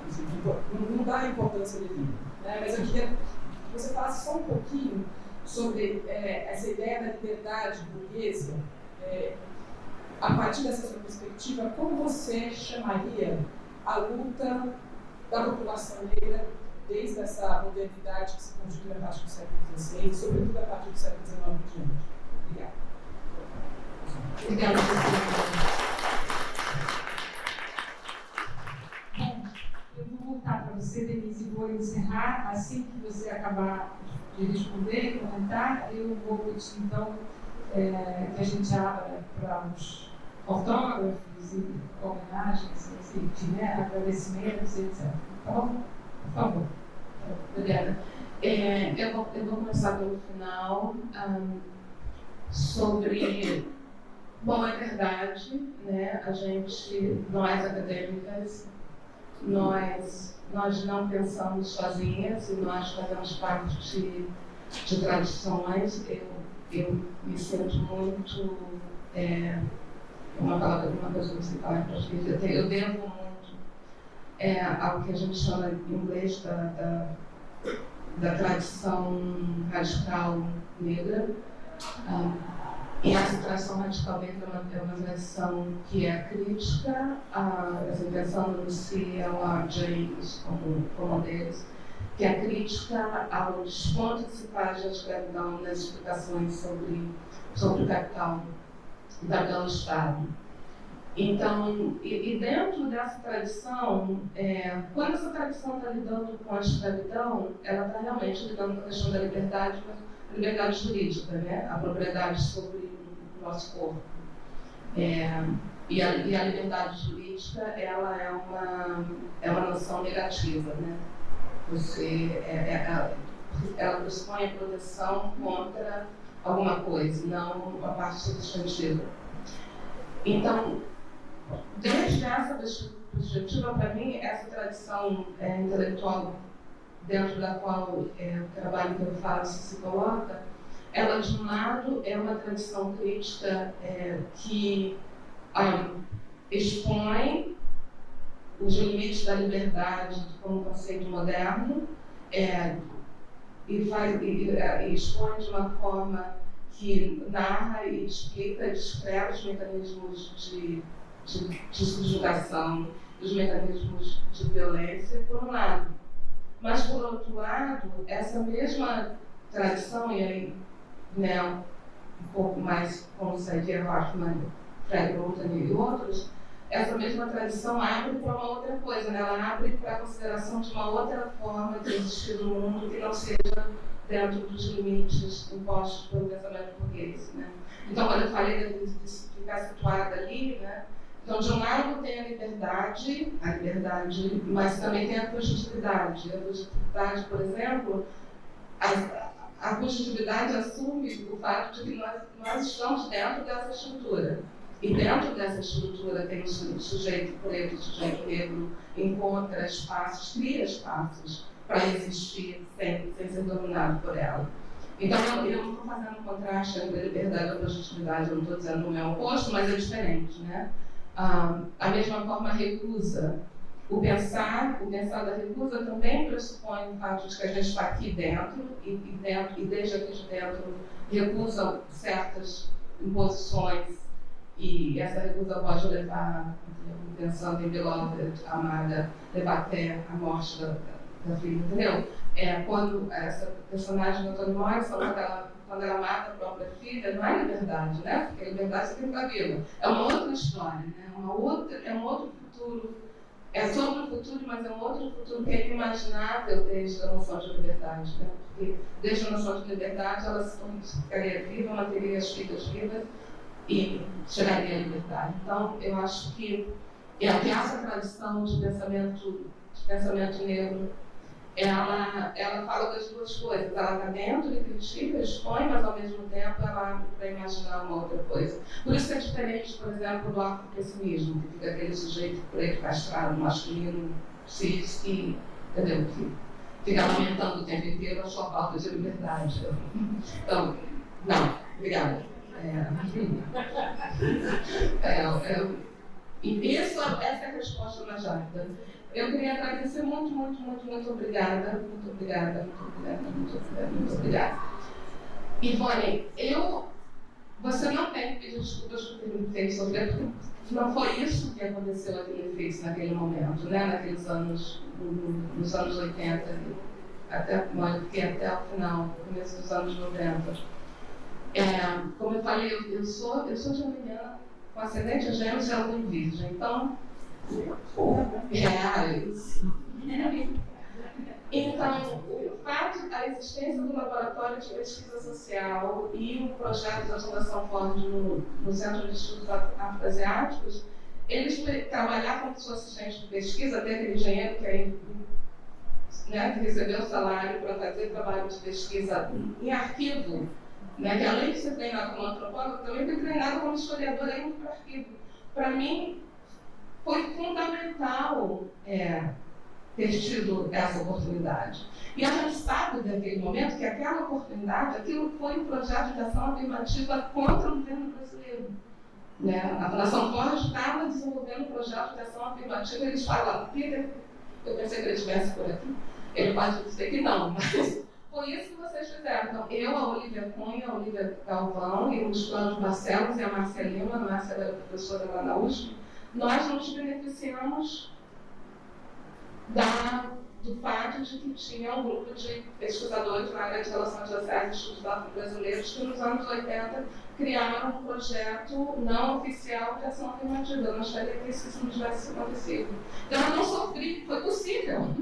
enfim, não dá a importância devida. Né? Mas eu queria que você falasse só um pouquinho sobre essa ideia da liberdade burguesa. A partir dessa sua perspectiva, como você chamaria a luta da população negra desde essa modernidade que se constitui a partir do século XVI, e sobretudo a partir do século XIX e diante? Obrigada. Obrigada, bom, eu vou voltar para você, Denise, e vou encerrar. Assim que você acabar de responder, comentar, eu vou pedir, então, que a gente abra para os autógrafos e homenagens, enfim, né, agradecimentos, etc. Tá bom? Por favor. Obrigada. Eu vou começar pelo final, sobre... Bom, é verdade, né? Nós acadêmicas, nós não pensamos sozinhas e nós fazemos parte de tradições. Eu me sinto muito... uma coisa que você fala em português, eu devo muito ao que a gente chama em inglês da tradição radical negra. E essa tradição radical negra é uma tradição que é crítica, pensando no C.L.R. James como um deles, que é crítica ao desconto que se faz da escravidão nas explicações sobre o capital do Estado. Então, e dentro dessa tradição, quando essa tradição está lidando com a escravidão, ela está realmente lidando com a questão da liberdade, mas a liberdade jurídica, né? A propriedade sobre o nosso corpo. E a liberdade jurídica, ela é uma noção negativa, né? Ela pressupõe a proteção contra alguma coisa, não a parte substantiva. Então, desde essa perspectiva, para mim, essa tradição intelectual dentro da qual o trabalho que eu faço se coloca, ela, de um lado, é uma tradição crítica que expõe os limites da liberdade como conceito moderno e expõe de uma forma que narra e explica, descreve os mecanismos de subjugação, os mecanismos de violência, por um lado. Mas, por outro lado, essa mesma tradição, e aí, né, um pouco mais como Saidiya Hoffman, Fred Moulton e outros, essa mesma tradição abre para uma outra coisa, né? Ela abre para a consideração de uma outra forma de existir no mundo que não seja dentro dos limites impostos pelo pensamento burguês, né? Então, quando eu falei de ficar situada ali, né? Então, de um lado tem a liberdade, mas também tem a fugitividade. A fugitividade, por exemplo, a fugitividade assume o fato de que nós estamos dentro dessa estrutura. E dentro dessa estrutura tem o sujeito preto, o sujeito negro, encontra espaços, cria espaços para existir sem ser dominado por ela. Então, eu não estou fazendo um contraste entre a liberdade e a fugitividade, eu não estou dizendo que não é o oposto, mas é diferente, né? A mesma forma, a recusa. O pensar da recusa também pressupõe o fato de que a gente está aqui dentro e desde aqui de dentro recusa certas imposições e essa recusa pode levar, pensando em Beloved, amada, levar até a morte da filha, entendeu? Quando essa personagem da Toni Morrison, quando ela mata a própria filha, não é liberdade, né? Porque a liberdade você tem que estar viva. É uma outra história, né? É um outro futuro. É sobre o futuro, mas é um outro futuro que é inimaginável desde a noção de liberdade, né? Porque desde a noção de liberdade ela ficaria viva, manteria as filhas vivas e chegaria à liberdade. Então, eu acho que essa tradição de pensamento negro, ela fala das duas coisas. Ela está dentro e critica, expõe, mas ao mesmo tempo ela abre para imaginar uma outra coisa. Por isso que é diferente, por exemplo, do afropessimismo, que fica aquele sujeito preto, castrado, masculino, cis, que fica lamentando o tempo inteiro a sua falta de liberdade. Então, Não, obrigada. Essa é a resposta mais rápida. Eu queria agradecer muito obrigada. Muito obrigada. Ivone, você não tem que pedir desculpas por ter me feito sofrer, porque não foi isso que aconteceu aqui no FIX naquele momento, né? Naqueles anos, nos anos 80, até o final, começo dos anos 90. Como eu falei, eu sou geminiana com ascendente em Gêmeos e a lua em Virgem, então então, o fato, a existência do laboratório de pesquisa social e o projeto da Fundação Ford no Centro de Estudos Afroasiáticos, eles trabalharam com sua assistente de pesquisa, até aquele engenheiro que aí, né, que recebeu o salário para fazer trabalho de pesquisa em arquivo, né, que além de ser treinado como antropólogo, também foi treinado como historiador aí no arquivo. Para mim, foi fundamental ter tido essa oportunidade. E a gente sabe daquele momento que aquela oportunidade, aquilo foi um projeto de ação afirmativa contra o governo brasileiro. Né? A Fundação Ford estava desenvolvendo um projeto de ação afirmativa, eles falaram, Peter, eu pensei que ele estivesse por aqui, ele pode dizer que não, mas foi isso que vocês fizeram. Então, eu, a Olivia Cunha, a Olivia Galvão e os planos Barcelos e a Márcia Lima, a Márcia era professora lá na USP, nós nos beneficiamos do fato de que tinha um grupo de pesquisadores na área de relações sociais e estudos afro-brasileiros que nos anos 80 criaram um projeto não oficial de ação afirmativa. Eu não gostaria que isso não tivesse acontecido. Então eu não sofri, foi possível.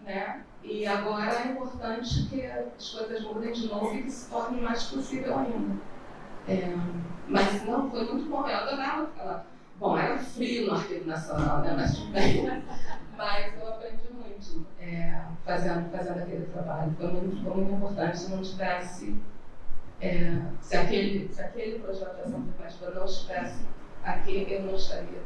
Né? E agora é importante que as coisas mudem de novo e que se torne mais possível ainda. Mas não, foi muito bom, eu adorava ficar lá. Bom, era frio no Arquivo Nacional, né? Mas tudo bem. Mas eu aprendi muito fazendo aquele trabalho. Foi muito importante. Se não tivesse, se aquele projeto de ação afirmativa não estivesse aqui, eu não estaria